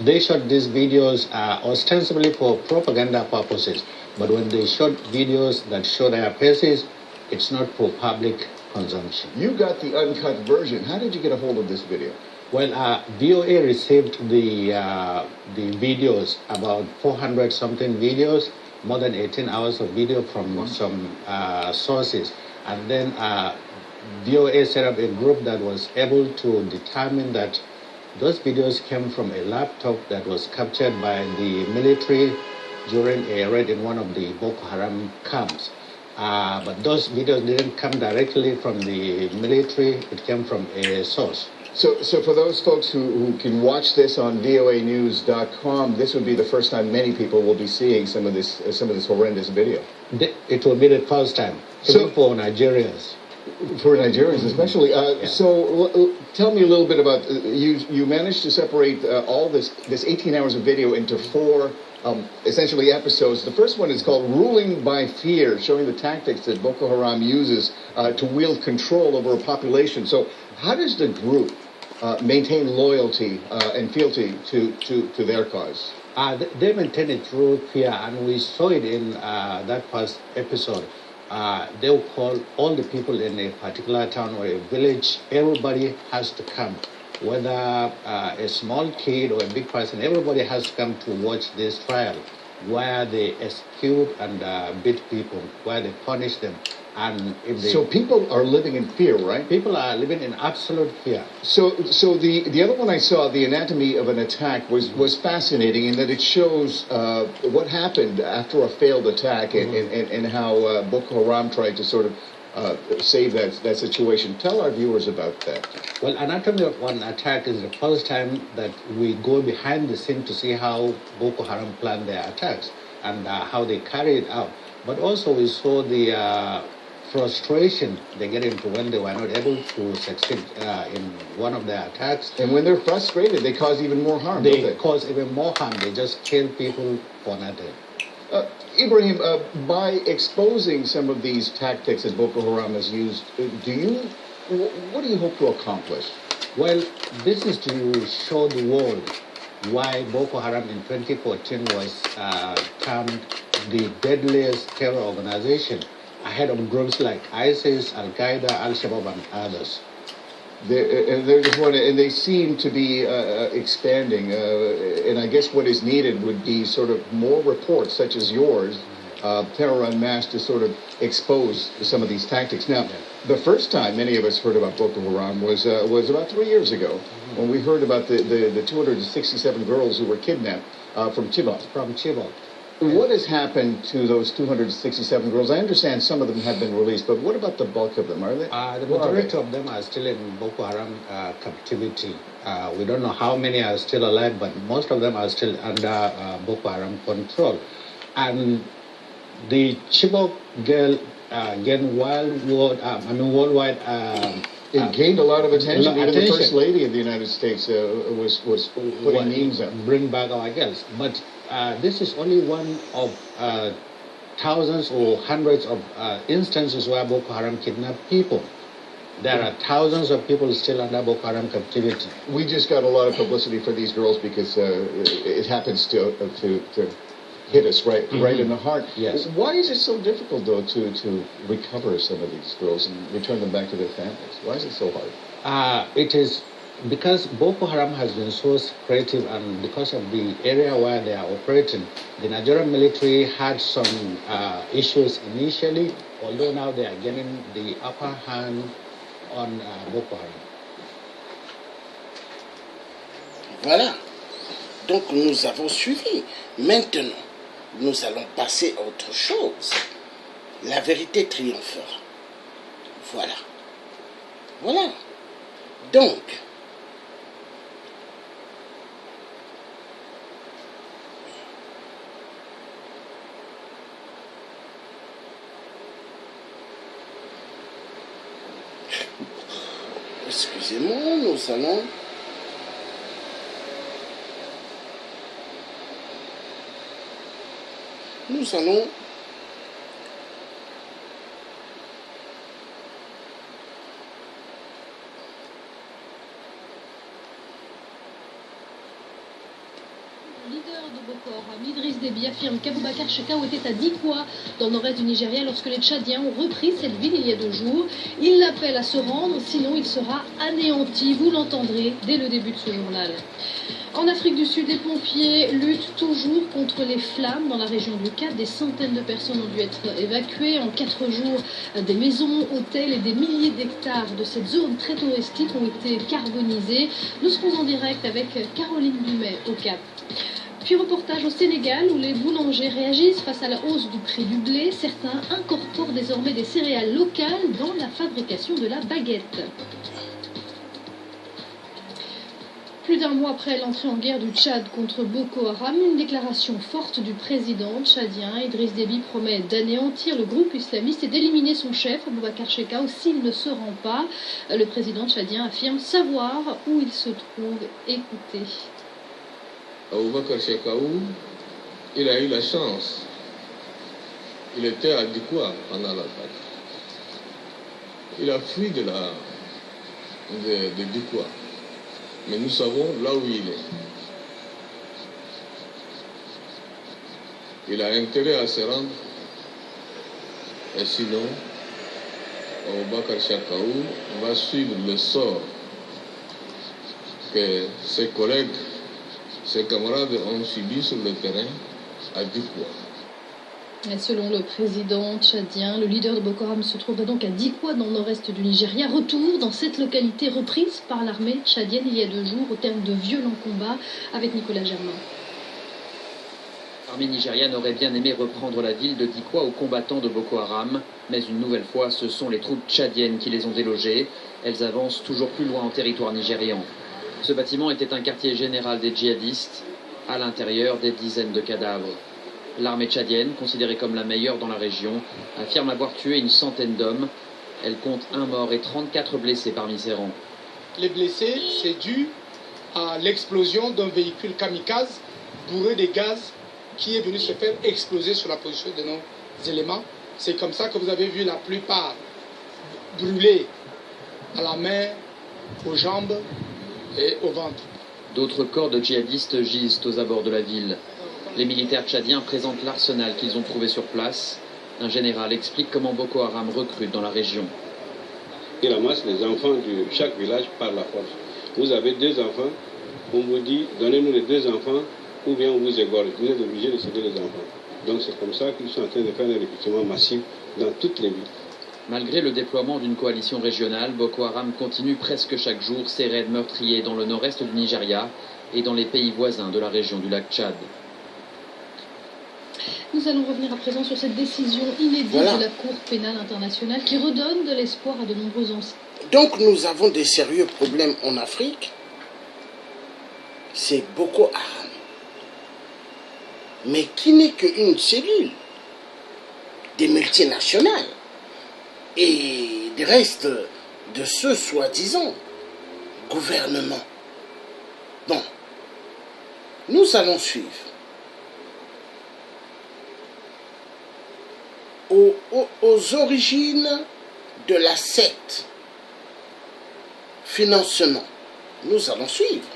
They shot these videos ostensibly for propaganda purposes, but when they shot videos that show their faces, it's not for public consumption. You got the uncut version. How did you get a hold of this video? Well, VOA received the videos, about 400-something videos, more than 18 hours of video from some sources. And then VOA set up a group that was able to determine that those videos came from a laptop that was captured by the military during a raid in one of the Boko Haram camps. But those videos didn't come directly from the military, it came from a source. So for those folks who can watch this on voanews.com, this would be the first time many people will be seeing some of this horrendous video. It will be the first time, so, for Nigerians. For Nigerians especially. So tell me a little bit about, you managed to separate all this 18 hours of video into 4 essentially episodes. The first one is called Ruling by Fear, showing the tactics that Boko Haram uses to wield control over a population. So how does the group maintain loyalty and fealty to their cause? They maintain it through fear, and we saw it in that first episode. They will call all the people in a particular town or a village. Everybody has to come, whether a small kid or a big person. Everybody has to come to watch this trial. where they execute and beat people, where they punish them. And if they, so people are living in fear, right? People are living in absolute fear. So the other one I saw, The Anatomy of an Attack, was fascinating in that it shows what happened after a failed attack and how Boko Haram tried to sort of save that situation. Tell our viewers about that. Well, Anatomy of an Attack is the first time that we go behind the scene to see how Boko Haram planned their attacks and how they carry it out. But also we saw the frustration they get into when they were not able to succeed in one of their attacks. And when they're frustrated, they cause even more harm, They don't they? cause even more harm. They just kill people for nothing. Ibrahim, by exposing some of these tactics that Boko Haram has used, what do you hope to accomplish? Well, this is to show the world why Boko Haram in 2014 was termed the deadliest terror organization, ahead of groups like ISIS, Al-Qaeda, Al-Shabaab, and others. They're just and they seem to be expanding. And I guess what is needed would be sort of more reports, such as yours, Terror Unmasked, to sort of expose some of these tactics. Now, the first time many of us heard about Boko Haram was about 3 years ago, when we heard about the 267 girls who were kidnapped from Chibok. What has happened to those 267 girls? I understand some of them have been released, but what about the bulk of them? Are they? The majority of them are still in Boko Haram captivity. We don't know how many are still alive, but most of them are still under Boko Haram control. And the Chibok girl gained worldwide. It gained a lot of attention. Even the First Lady of the United States was putting memes up. Bring back our girls. But this is only one of thousands or hundreds of instances where Boko Haram kidnapped people. There are thousands of people still under Boko Haram captivity. We just got a lot of publicity for these girls because it happens to hit us right in the heart. Yes. Why is it so difficult, though, to recover some of these girls and return them back to their families? Why is it so hard? It is because Boko Haram has been so creative, and because of the area where they are operating. The Nigerian military had some issues initially, although now they are getting the upper hand on Boko Haram. Voilà. Donc nous avons suivi. Maintenant, nous allons passer à autre chose. La vérité triomphera. Voilà. Voilà. Donc, excusez-moi, nous allons... Le leader de Boko Haram, Idriss Déby, affirme qu'Aboubacar Shekau était à Dikwa, dans le nord-est du Nigeria, lorsque les Tchadiens ont repris cette ville il y a 2 jours. Il l'appelle à se rendre, sinon il sera anéanti. Vous l'entendrez dès le début de ce journal. En Afrique du Sud, les pompiers luttent toujours contre les flammes dans la région du Cap. Des centaines de personnes ont dû être évacuées. En 4 jours, des maisons, hôtels et des milliers d'hectares de cette zone très touristique ont été carbonisés. Nous serons en direct avec Caroline Dumais au Cap. Puis reportage au Sénégal où les boulangers réagissent face à la hausse du prix du blé. Certains incorporent désormais des céréales locales dans la fabrication de la baguette. Plus d'1 mois après l'entrée en guerre du Tchad contre Boko Haram, une déclaration forte du président tchadien Idriss Déby promet d'anéantir le groupe islamiste et d'éliminer son chef, Aboubacar Shekau, s'il ne se rend pas. Le président tchadien affirme savoir où il se trouve. Écoutez. Aboubacar Shekau, il a eu la chance. Il était à Dikwa pendant l'attaque. Il a fui de Dikwa. Mais nous savons là où il est. Il a intérêt à se rendre. Et sinon, Aboubacar Shekau va suivre le sort que ses collègues, ses camarades ont subi sur le terrain à Dikwa. Et selon le président tchadien, le leader de Boko Haram se trouve donc à Dikwa, dans le nord-est du Nigeria. Retour dans cette localité reprise par l'armée tchadienne il y a 2 jours, au terme de violents combats, avec Nicolas Germain. L'armée nigériane aurait bien aimé reprendre la ville de Dikwa aux combattants de Boko Haram, mais une nouvelle fois, ce sont les troupes tchadiennes qui les ont délogés. Elles avancent toujours plus loin en territoire nigérian. Ce bâtiment était un quartier général des djihadistes. À l'intérieur, des dizaines de cadavres. L'armée tchadienne, considérée comme la meilleure dans la région, affirme avoir tué une centaine d'hommes. Elle compte 1 mort et 34 blessés parmi ses rangs. Les blessés, c'est dû à l'explosion d'un véhicule kamikaze bourré de gaz qui est venu se faire exploser sur la position de nos éléments. C'est comme ça que vous avez vu la plupart brûler à la main, aux jambes et au ventre. D'autres corps de djihadistes gisent aux abords de la ville. Les militaires tchadiens présentent l'arsenal qu'ils ont trouvé sur place. Un général explique comment Boko Haram recrute dans la région. Ils ramassent les enfants de chaque village par la force. Vous avez 2 enfants, on vous dit donnez-nous les 2 enfants ou bien on vous égorge. Vous êtes obligé de céder les enfants. Donc c'est comme ça qu'ils sont en train de faire un recrutement massif dans toutes les villes. Malgré le déploiement d'une coalition régionale, Boko Haram continue presque chaque jour ses raids meurtriers dans le nord-est du Nigeria et dans les pays voisins de la région du lac Tchad. Nous allons revenir à présent sur cette décision inédite de la Cour pénale internationale qui redonne de l'espoir à de nombreux anciens. Donc nous avons des sérieux problèmes en Afrique. C'est Boko Haram. Mais qui n'est qu'une cellule des multinationales et des restes de ce soi-disant gouvernement. Bon, nous allons suivre. Aux origines de la secte, financement, nous allons suivre.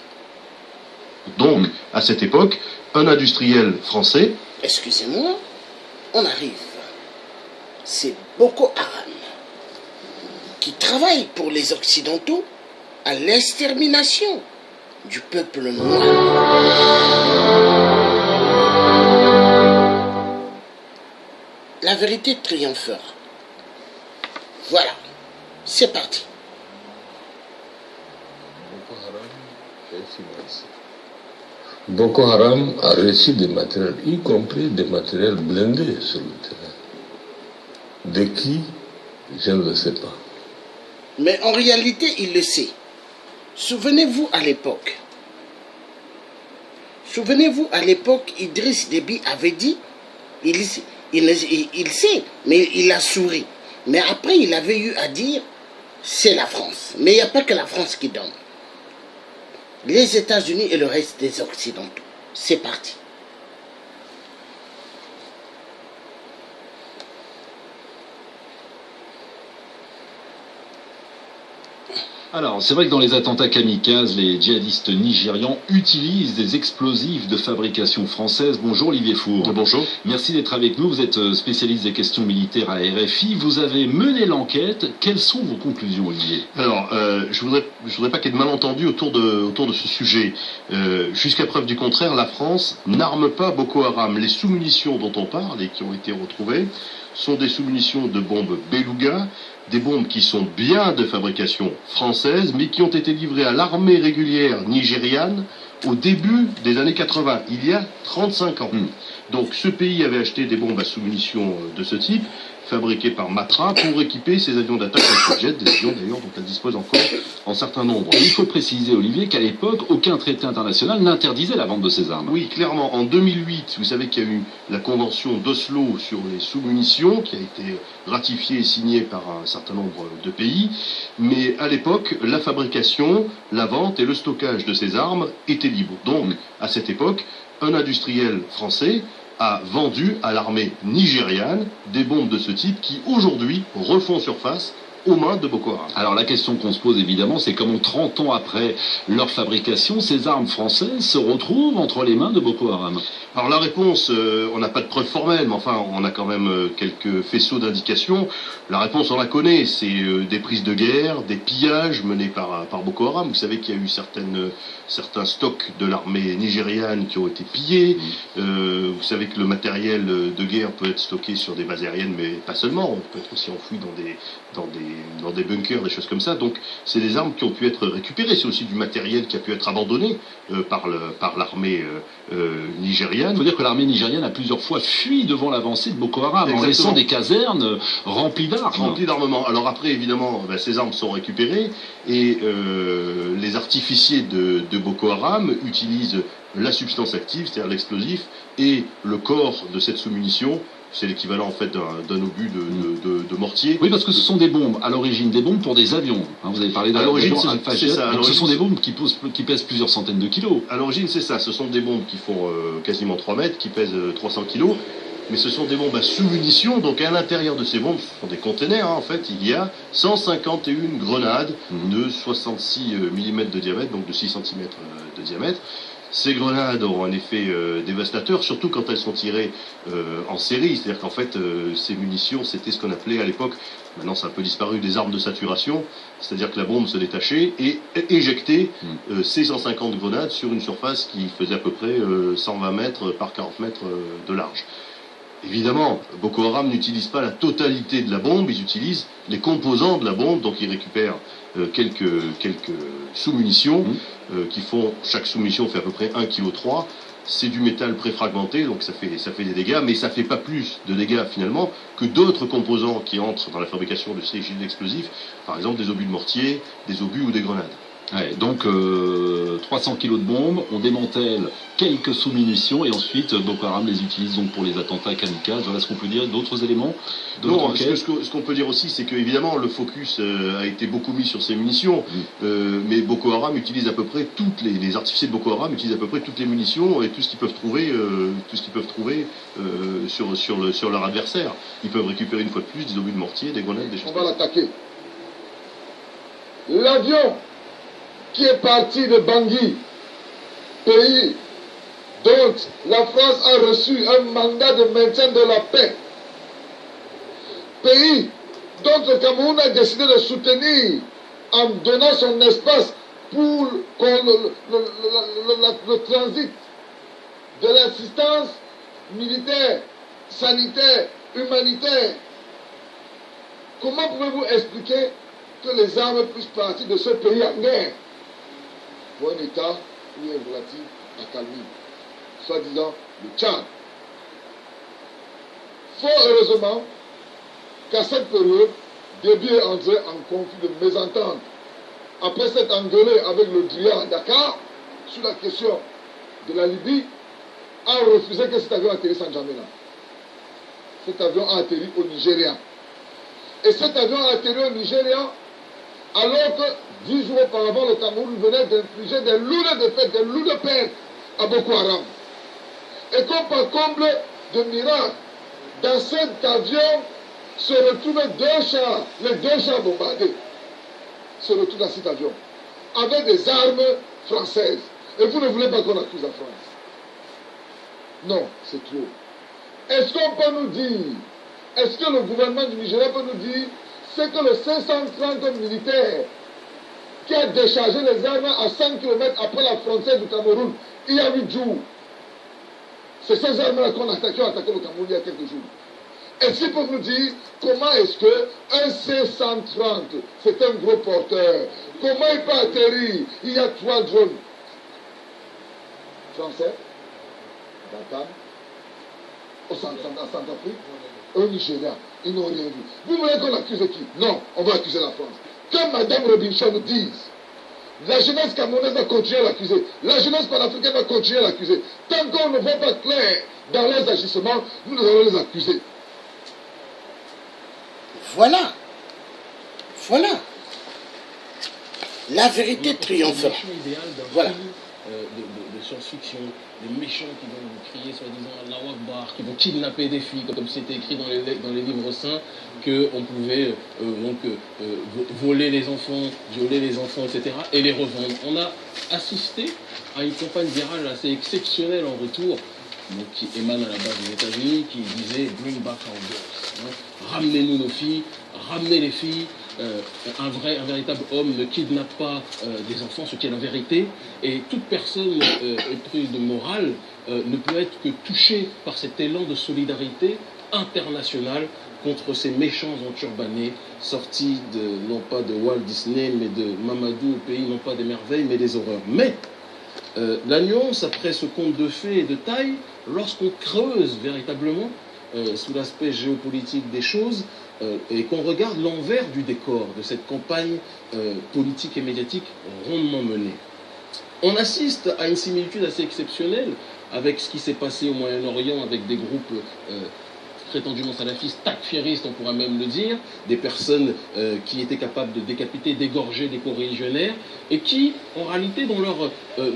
Donc, à cette époque, un industriel français... Excusez-moi, on arrive. C'est Boko Haram qui travaille pour les Occidentaux à l'extermination du peuple noir. La vérité triomphera. Voilà, c'est parti. Boko Haram a reçu des matériels, y compris des matériels blindés sur le terrain. De qui, je ne le sais pas. Mais en réalité, il le sait. Souvenez-vous à l'époque, Idriss Déby avait dit, il sait, mais il a souri. Mais après, il avait eu à dire, c'est la France. Mais il n'y a pas que la France qui donne. Les États-Unis et le reste des Occidentaux. C'est parti. Alors, c'est vrai que dans les attentats kamikazes, les djihadistes nigérians utilisent des explosifs de fabrication française. Bonjour Olivier Four. Bonjour. Merci d'être avec nous. Vous êtes spécialiste des questions militaires à RFI. Vous avez mené l'enquête. Quelles sont vos conclusions, Olivier? Alors, je voudrais pas qu'il y ait de malentendus autour de ce sujet. Jusqu'à preuve du contraire, la France n'arme pas Boko Haram. Les sous-munitions dont on parle et qui ont été retrouvées sont des sous-munitions de bombes Beluga, des bombes qui sont bien de fabrication française, mais qui ont été livrées à l'armée régulière nigériane au début des années 80, il y a 35 ans. Donc ce pays avait acheté des bombes à sous-munitions de ce type, fabriquées par Matra, pour équiper ses avions d'attaque anti-jet, des avions d'ailleurs dont elle dispose encore en certain nombre. Et il faut préciser, Olivier, qu'à l'époque, aucun traité international n'interdisait la vente de ces armes. Oui, clairement. En 2008, vous savez qu'il y a eu la convention d'Oslo sur les sous-munitions, qui a été ratifiée et signée par un certain nombre de pays. Mais à l'époque, la fabrication, la vente et le stockage de ces armes étaient libres. Donc, à cette époque, un industriel français a vendu à l'armée nigériane des bombes de ce type qui, aujourd'hui, refont surface aux mains de Boko Haram. Alors la question qu'on se pose évidemment, c'est comment 30 ans après leur fabrication, ces armes françaises se retrouvent entre les mains de Boko Haram. Alors la réponse, on n'a pas de preuves formelles, mais enfin on a quand même quelques faisceaux d'indications. La réponse, on la connaît, c'est des prises de guerre, des pillages menés par Boko Haram. Vous savez qu'il y a eu certains stocks de l'armée nigériane qui ont été pillés. Vous savez que le matériel de guerre peut être stocké sur des bases aériennes, mais pas seulement. On peut être aussi enfoui dans des bunkers, des choses comme ça. Donc c'est des armes qui ont pu être récupérées. C'est aussi du matériel qui a pu être abandonné par l'armée nigériane. Il faut dire que l'armée nigériane a plusieurs fois fui devant l'avancée de Boko Haram. Exactement. En laissant des casernes remplies d'armes. Remplis d'armement. Alors après, évidemment, ces armes sont récupérées et les artificiers de Boko Haram utilisent la substance active, c'est-à-dire l'explosif, et le corps de cette sous-munition. C'est l'équivalent en fait d'un obus de mortier. Oui, parce que ce sont des bombes, à l'origine des bombes pour des avions. Hein, vous avez parlé à l'origine, c'est ça. Donc ce sont des bombes qui pèsent plusieurs centaines de kilos. À l'origine, c'est ça. Ce sont des bombes qui font quasiment 3 mètres, qui pèsent 300 kilos. Mais ce sont des bombes à sous-munitions. Donc à l'intérieur de ces bombes, ce sont des containers. Hein, en fait, il y a 151 grenades de 66 mm de diamètre, donc de 6 cm de diamètre. Ces grenades ont un effet dévastateur, surtout quand elles sont tirées en série. C'est-à-dire qu'en fait, ces munitions, c'était ce qu'on appelait à l'époque, maintenant ça a un peu disparu, des armes de saturation. C'est-à-dire que la bombe se détachait et éjectait ces 150 grenades sur une surface qui faisait à peu près 120 mètres par 40 mètres de large. Évidemment, Boko Haram n'utilise pas la totalité de la bombe, ils utilisent les composants de la bombe, donc ils récupèrent quelques sous-munitions qui font, chaque sous-munition fait à peu près 1,3 kg. C'est du métal préfragmenté, donc ça fait des dégâts, mais ça fait pas plus de dégâts finalement que d'autres composants qui entrent dans la fabrication de ces gilet explosifs, par exemple des obus de mortier, des obus ou des grenades. Ouais, donc 300 kilos de bombes, on démantèle quelques sous-munitions et ensuite Boko Haram les utilise donc pour les attentats kamikazes. Voilà ce qu'on peut dire. D'autres éléments? Non, ce qu'on peut dire aussi, c'est que évidemment le focus a été beaucoup mis sur ces munitions, mais Boko Haram utilise à peu près les artificiers de Boko Haram utilisent à peu près toutes les munitions et tout ce qu'ils peuvent trouver, sur leur adversaire. Ils peuvent récupérer une fois de plus des obus de mortier, des grenades, des choses. On va l'attaquer. L'avion qui est parti de Bangui, pays dont la France a reçu un mandat de maintien de la paix, pays dont le Cameroun a décidé de soutenir en donnant son espace pour le transit de l'assistance militaire, sanitaire, humanitaire. Comment pouvez-vous expliquer que les armes puissent partir de ce pays en guerre pour un État où il est relatif à calmer, soi-disant le Tchad? Fort heureusement qu'à cette période, Déby est entré en conflit de mésentente. Après s'être engueulé avec le Dria à Dakar sur la question de la Libye, a refusé que cet avion atterrisse en N'Djamena. Cet avion a atterri au Nigeria. Et cet avion a atterri au Nigeria alors que 10 jours auparavant, le Cameroun venait d'infliger des lourdes défaites, des lourdes pertes à Boko Haram. Et comme par comble de miracle, dans cet avion se retrouvaient les deux chars bombardés, se retrouvent dans cet avion, avec des armes françaises. Et vous ne voulez pas qu'on accuse la France? Non, c'est trop. Est-ce qu'on peut nous dire, est-ce que le gouvernement du Nigeria peut nous dire, c'est que le 530 militaire qui a déchargé les armes à 100 km après la frontière du Cameroun, il y a 8 jours, c'est ces armes-là qu'on a attaqué le Cameroun il y a quelques jours. Est-ce qu'ils peuvent nous dire comment est-ce qu'un C-130, c'est un gros porteur, comment il peut atterrir? Il y a 3 drones français, Dakar, au Centrafrique, au Nigeria. Ils n'ont rien vu. Vous voulez qu'on accuse qui? Non, on va accuser la France. Que Mme Robinson nous dise, la jeunesse camerounaise va continuer à l'accuser, la jeunesse panafricaine va continuer à l'accuser. Tant qu'on ne voit pas clair dans leurs agissements, nous allons les accuser. Voilà. Voilà. La vérité triomphera. Voilà. de science-fiction, des méchants qui vont crier soi-disant Allahu Akbar, qui vont kidnapper des filles, comme c'était écrit dans les livres saints, qu'on pouvait voler les enfants, violer les enfants, etc., et les revendre. On a assisté à une campagne virale assez exceptionnelle en retour, donc, qui émane à la base des États-Unis, qui disait « Bring back our girls », hein, ramenez-nous nos filles, ramenez les filles. Un véritable homme ne kidnappe pas des enfants, ce qui est la vérité, et toute personne éprise de morale ne peut être que touchée par cet élan de solidarité internationale contre ces méchants enturbanés sortis non pas de Walt Disney, mais de Mamadou, au pays non pas des merveilles, mais des horreurs. Mais la nuance, après ce conte de fées et de taille, lorsqu'on creuse véritablement sous l'aspect géopolitique des choses, et qu'on regarde l'envers du décor de cette campagne politique et médiatique rondement menée. On assiste à une similitude assez exceptionnelle avec ce qui s'est passé au Moyen-Orient avec des groupes prétendument salafistes, takfiristes, on pourrait même le dire, des personnes qui étaient capables de décapiter, d'égorger des co-religionnaires, et qui, en réalité, dans leur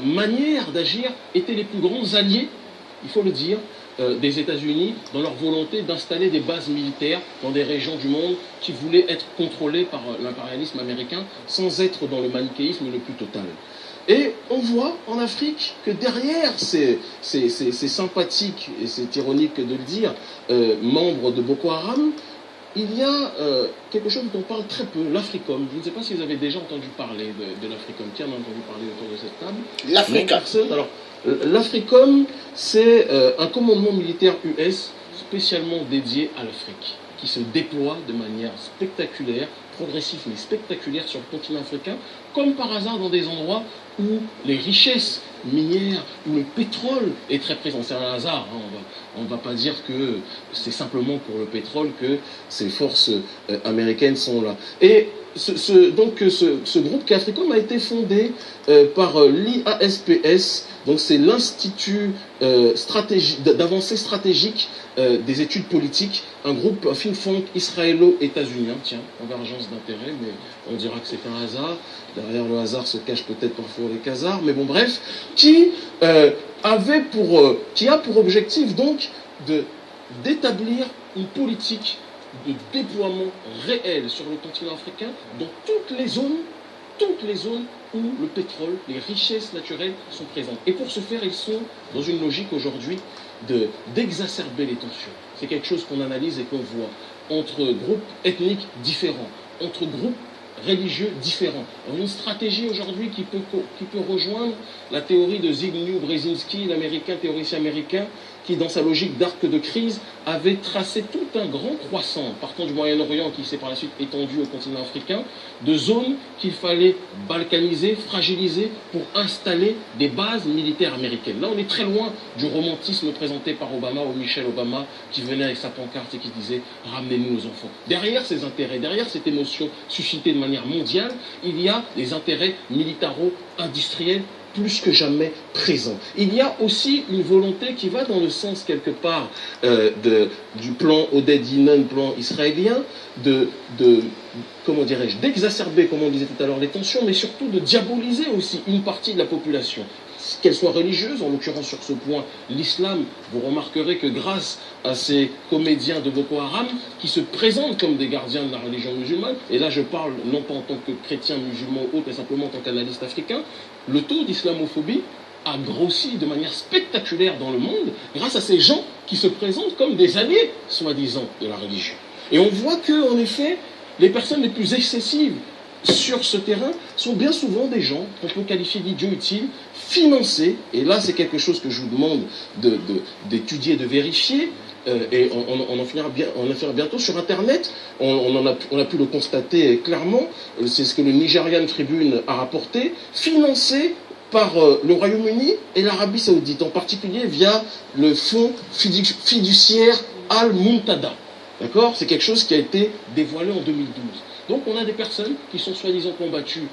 manière d'agir, étaient les plus grands alliés, il faut le dire, des États-Unis dans leur volonté d'installer des bases militaires dans des régions du monde qui voulaient être contrôlées par l'impérialisme américain sans être dans le manichéisme le plus total. Et on voit en Afrique que derrière ces sympathiques, et c'est ironique de le dire, membres de Boko Haram, il y a quelque chose dont on parle très peu, l'Africom. Je ne sais pas si vous avez déjà entendu parler de l'Africom. Qui en a entendu parler autour de cette table? L'Africom. Alors, l'Africom, c'est un commandement militaire US spécialement dédié à l'Afrique, qui se déploie de manière spectaculaire, progressive mais spectaculaire sur le continent africain, comme par hasard dans des endroits où les richesses minières, où le pétrole est très présent. C'est un hasard, hein. On ne va pas dire que c'est simplement pour le pétrole que ces forces américaines sont là. Et ce groupe Africom a été fondé par l'IASPS, donc c'est l'Institut d'avancée stratégique des études politiques, un groupe, un think tank israélo-états-unien, tiens, convergence d'intérêts, mais on dira que c'est un hasard. Derrière le hasard se cachent peut-être parfois les casards, mais bon bref, qui a pour objectif donc d'établir une politique de déploiement réel sur le continent africain dans toutes les zones où le pétrole, les richesses naturelles sont présentes. Et pour ce faire, ils sont dans une logique aujourd'hui d'exacerber les tensions. C'est quelque chose qu'on analyse et qu'on voit entre groupes ethniques différents, entre groupes religieux différents. On a une stratégie aujourd'hui qui peut rejoindre la théorie de Zbigniew Brzezinski, l'américain, théoricien américain, qui, dans sa logique d'arc de crise, avait tracé tout un grand croissant, partant du Moyen-Orient, qui s'est par la suite étendu au continent africain, de zones qu'il fallait balkaniser, fragiliser, pour installer des bases militaires américaines. Là, on est très loin du romantisme présenté par Obama ou Michelle Obama, qui venait avec sa pancarte et qui disait « Ramenez-nous nos enfants ». Derrière ces intérêts, derrière cette émotion suscitée de manière mondiale, il y a des intérêts militaro-industriels plus que jamais présent. Il y a aussi une volonté qui va dans le sens quelque part du plan Oded-Inon, plan israélien, comment dirais-je, d'exacerber, comme on disait tout à l'heure, les tensions, mais surtout de diaboliser aussi une partie de la population, qu'elle soit religieuse, en l'occurrence sur ce point, l'islam. Vous remarquerez que grâce à ces comédiens de Boko Haram qui se présentent comme des gardiens de la religion musulmane, et là je parle non pas en tant que chrétien musulman ou autre, mais simplement en tant qu'analyste africain, le taux d'islamophobie a grossi de manière spectaculaire dans le monde grâce à ces gens qui se présentent comme des alliés, soi-disant, de la religion. Et on voit que, en effet, les personnes les plus excessives sur ce terrain sont bien souvent des gens qu'on peut qualifier d'idiots utiles, financés, et là c'est quelque chose que je vous demande d'étudier, de vérifier, et on en finira bientôt sur Internet, on a pu le constater clairement, c'est ce que le Nigerian Tribune a rapporté, financé par le Royaume-Uni et l'Arabie Saoudite, en particulier via le fonds fiduciaire Al-Muntada. D'accord ? C'est quelque chose qui a été dévoilé en 2012. Donc on a des personnes qui sont soi-disant combattues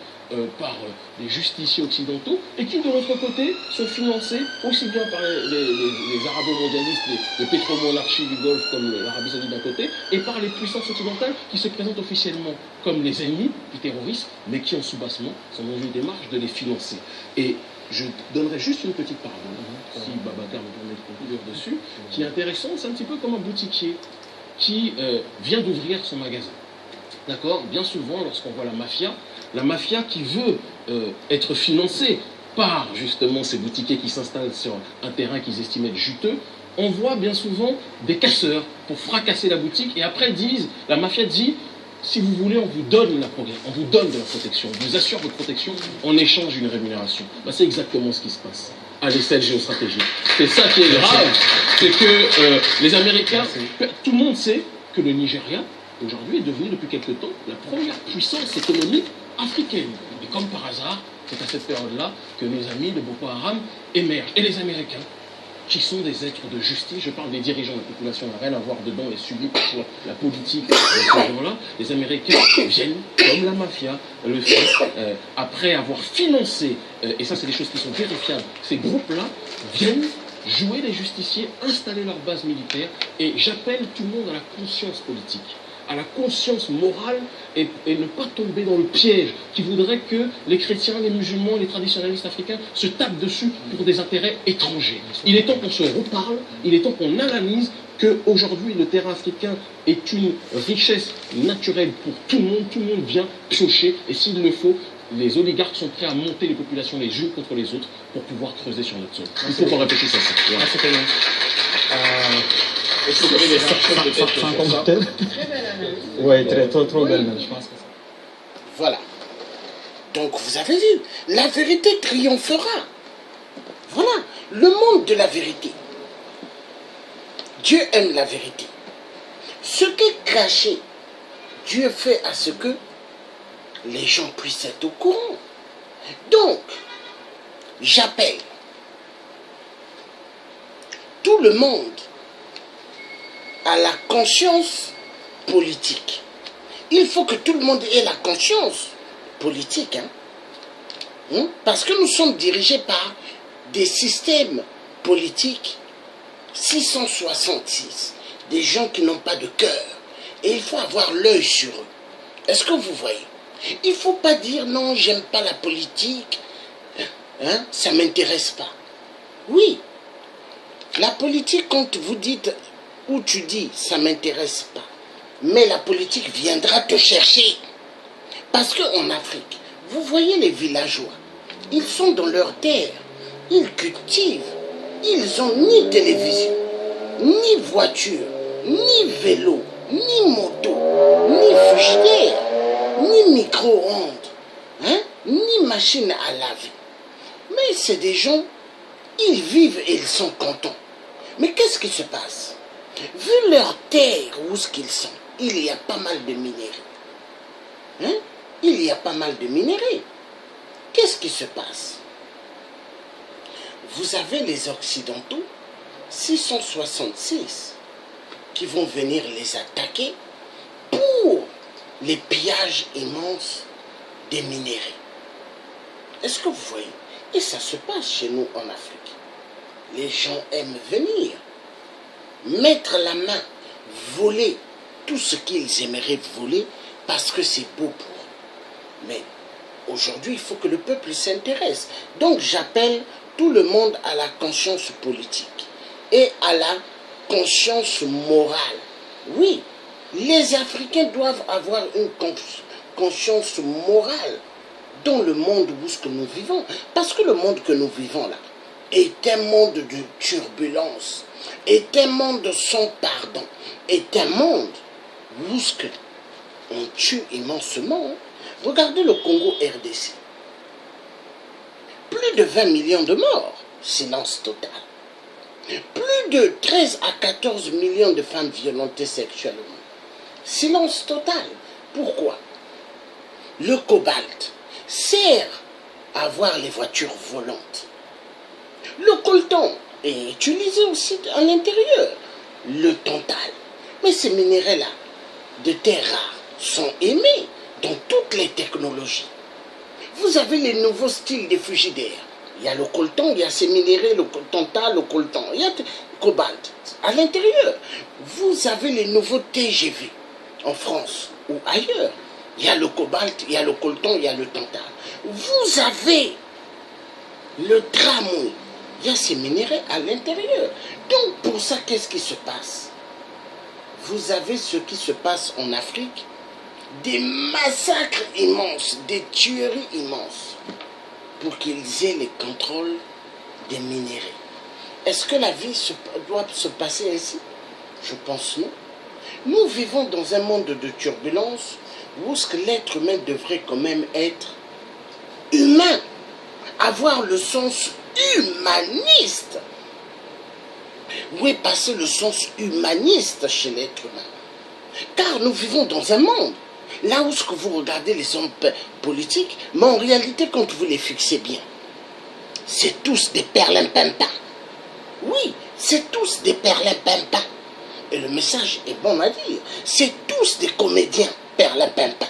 par les justiciers occidentaux et qui de l'autre côté sont financées aussi bien par les arabo-mondialistes, les pétromonarchies du Golfe comme l'Arabie Saoudite d'un côté, et par les puissances occidentales qui se présentent officiellement comme les ennemis du terrorisme, mais qui en sous-bassement sont dans une démarche de les financer. Et je donnerai juste une petite parole, si Babacar me permet de conclure dessus, qui est intéressante. C'est un petit peu comme un boutiquier qui vient d'ouvrir son magasin. D'accord? Bien souvent, lorsqu'on voit la mafia qui veut être financée par justement ces boutiquiers qui s'installent sur un terrain qu'ils estiment être juteux, on voit bien souvent des casseurs pour fracasser la boutique et après la mafia dit, si vous voulez, on vous donne de la protection, on vous assure votre protection en échange d'une rémunération. Ben, c'est exactement ce qui se passe à l'échelle géostratégique. C'est ça qui est grave, c'est que les Américains, tout le monde sait que le Nigeria, aujourd'hui, est devenu depuis quelque temps la première puissance économique africaine. Et comme par hasard, c'est à cette période-là que nos amis de Boko Haram émergent. Et les Américains, qui sont des êtres de justice, je parle des dirigeants de la population, n'a rien à voir dedans et subit pour la politique de ces gens-là, les Américains viennent, comme la mafia le fait, après avoir financé, et ça c'est des choses qui sont vérifiables, ces groupes-là viennent jouer les justiciers, installer leur base militaire, et j'appelle tout le monde à la conscience politique, à la conscience morale et ne pas tomber dans le piège qui voudrait que les chrétiens, les musulmans, les traditionnalistes africains se tapent dessus pour des intérêts étrangers. Il est temps qu'on se reparle, il est temps qu'on analyse qu'aujourd'hui le terrain africain est une richesse naturelle pour tout le monde vient piocher et s'il le faut, les oligarques sont prêts à monter les populations les unes contre les autres pour pouvoir creuser sur notre sol. Il faut qu'on réfléchisse à ça. Est-ce que vous avez des chercheurs peut-être pour ça? Oui, trop belle, je pense. Voilà. Donc vous avez vu, la vérité triomphera. Voilà, le monde de la vérité. Dieu aime la vérité. Ce qui est caché, Dieu fait à ce que les gens puissent être au courant. Donc, j'appelle tout le monde à la conscience politique. Il faut que tout le monde ait la conscience politique. Parce que nous sommes dirigés par des systèmes politiques 666. Des gens qui n'ont pas de cœur. Et il faut avoir l'œil sur eux. Est-ce que vous voyez? Il ne faut pas dire non, j'aime pas la politique. Ça ne m'intéresse pas. Oui. La politique, quand vous dites ou tu dis ça ne m'intéresse pas, mais la politique viendra te chercher. Parce qu'en Afrique, vous voyez les villageois, ils sont dans leur terre, ils cultivent, ils n'ont ni télévision, ni voiture, ni vélo, ni moto, ni frigidaire, ni micro-ondes, ni machine à laver. Mais c'est des gens, ils vivent et ils sont contents. Mais qu'est-ce qui se passe? Vu leur terre, où est-ce qu'ils sont, il y a pas mal de minerais. Il y a pas mal de minerais. Qu'est-ce qui se passe? Vous avez les Occidentaux, 666, qui vont venir les attaquer pour les pillages immenses des minerais. Est-ce que vous voyez? Et ça se passe chez nous en Afrique. Les gens aiment venir, mettre la main, voler tout ce qu'ils aimeraient voler parce que c'est beau pour eux. Mais aujourd'hui, il faut que le peuple s'intéresse. Donc j'appelle tout le monde à la conscience politique et à la conscience morale. Oui, les Africains doivent avoir une conscience morale dans le monde où nous vivons. Parce que le monde que nous vivons là est un monde de turbulence, est un monde sans pardon, est un monde où on tue immensement. Regardez le Congo RDC. Plus de 20 millions de morts, silence total. Plus de 13 à 14 millions de femmes violentées sexuellement. Silence total. Pourquoi? Le cobalt sert à avoir les voitures volantes. Le coltan est utilisé aussi à l'intérieur. Le tantal. Mais ces minéraux-là, de terres rares, sont aimés dans toutes les technologies. Vous avez les nouveaux styles de frigidaires. Il y a le coltan, il y a ces minéraux, le tantal, le coltan, il y a le cobalt. À l'intérieur, vous avez les nouveaux TGV en France ou ailleurs. Il y a le cobalt, il y a le coltan, il y a le tantal. Vous avez le tramway, il y a ces minéraux à l'intérieur. Donc pour ça, qu'est-ce qui se passe? Vous avez ce qui se passe en Afrique, des massacres immenses, des tueries immenses, pour qu'ils aient le contrôle des minéraux. Est-ce que la vie doit se passer ainsi? Je pense non. Nous vivons dans un monde de turbulence où l'être humain devrait quand même être humain, avoir le sens humaniste. Où est passé le sens humaniste chez l'être humain? Car nous vivons dans un monde, là où ce que vous regardez les hommes politiques, mais en réalité, quand vous les fixez bien, c'est tous des perlimpinpins. Oui, c'est tous des perlimpinpins. Et le message est bon à dire. C'est tous des comédiens perlimpinpins.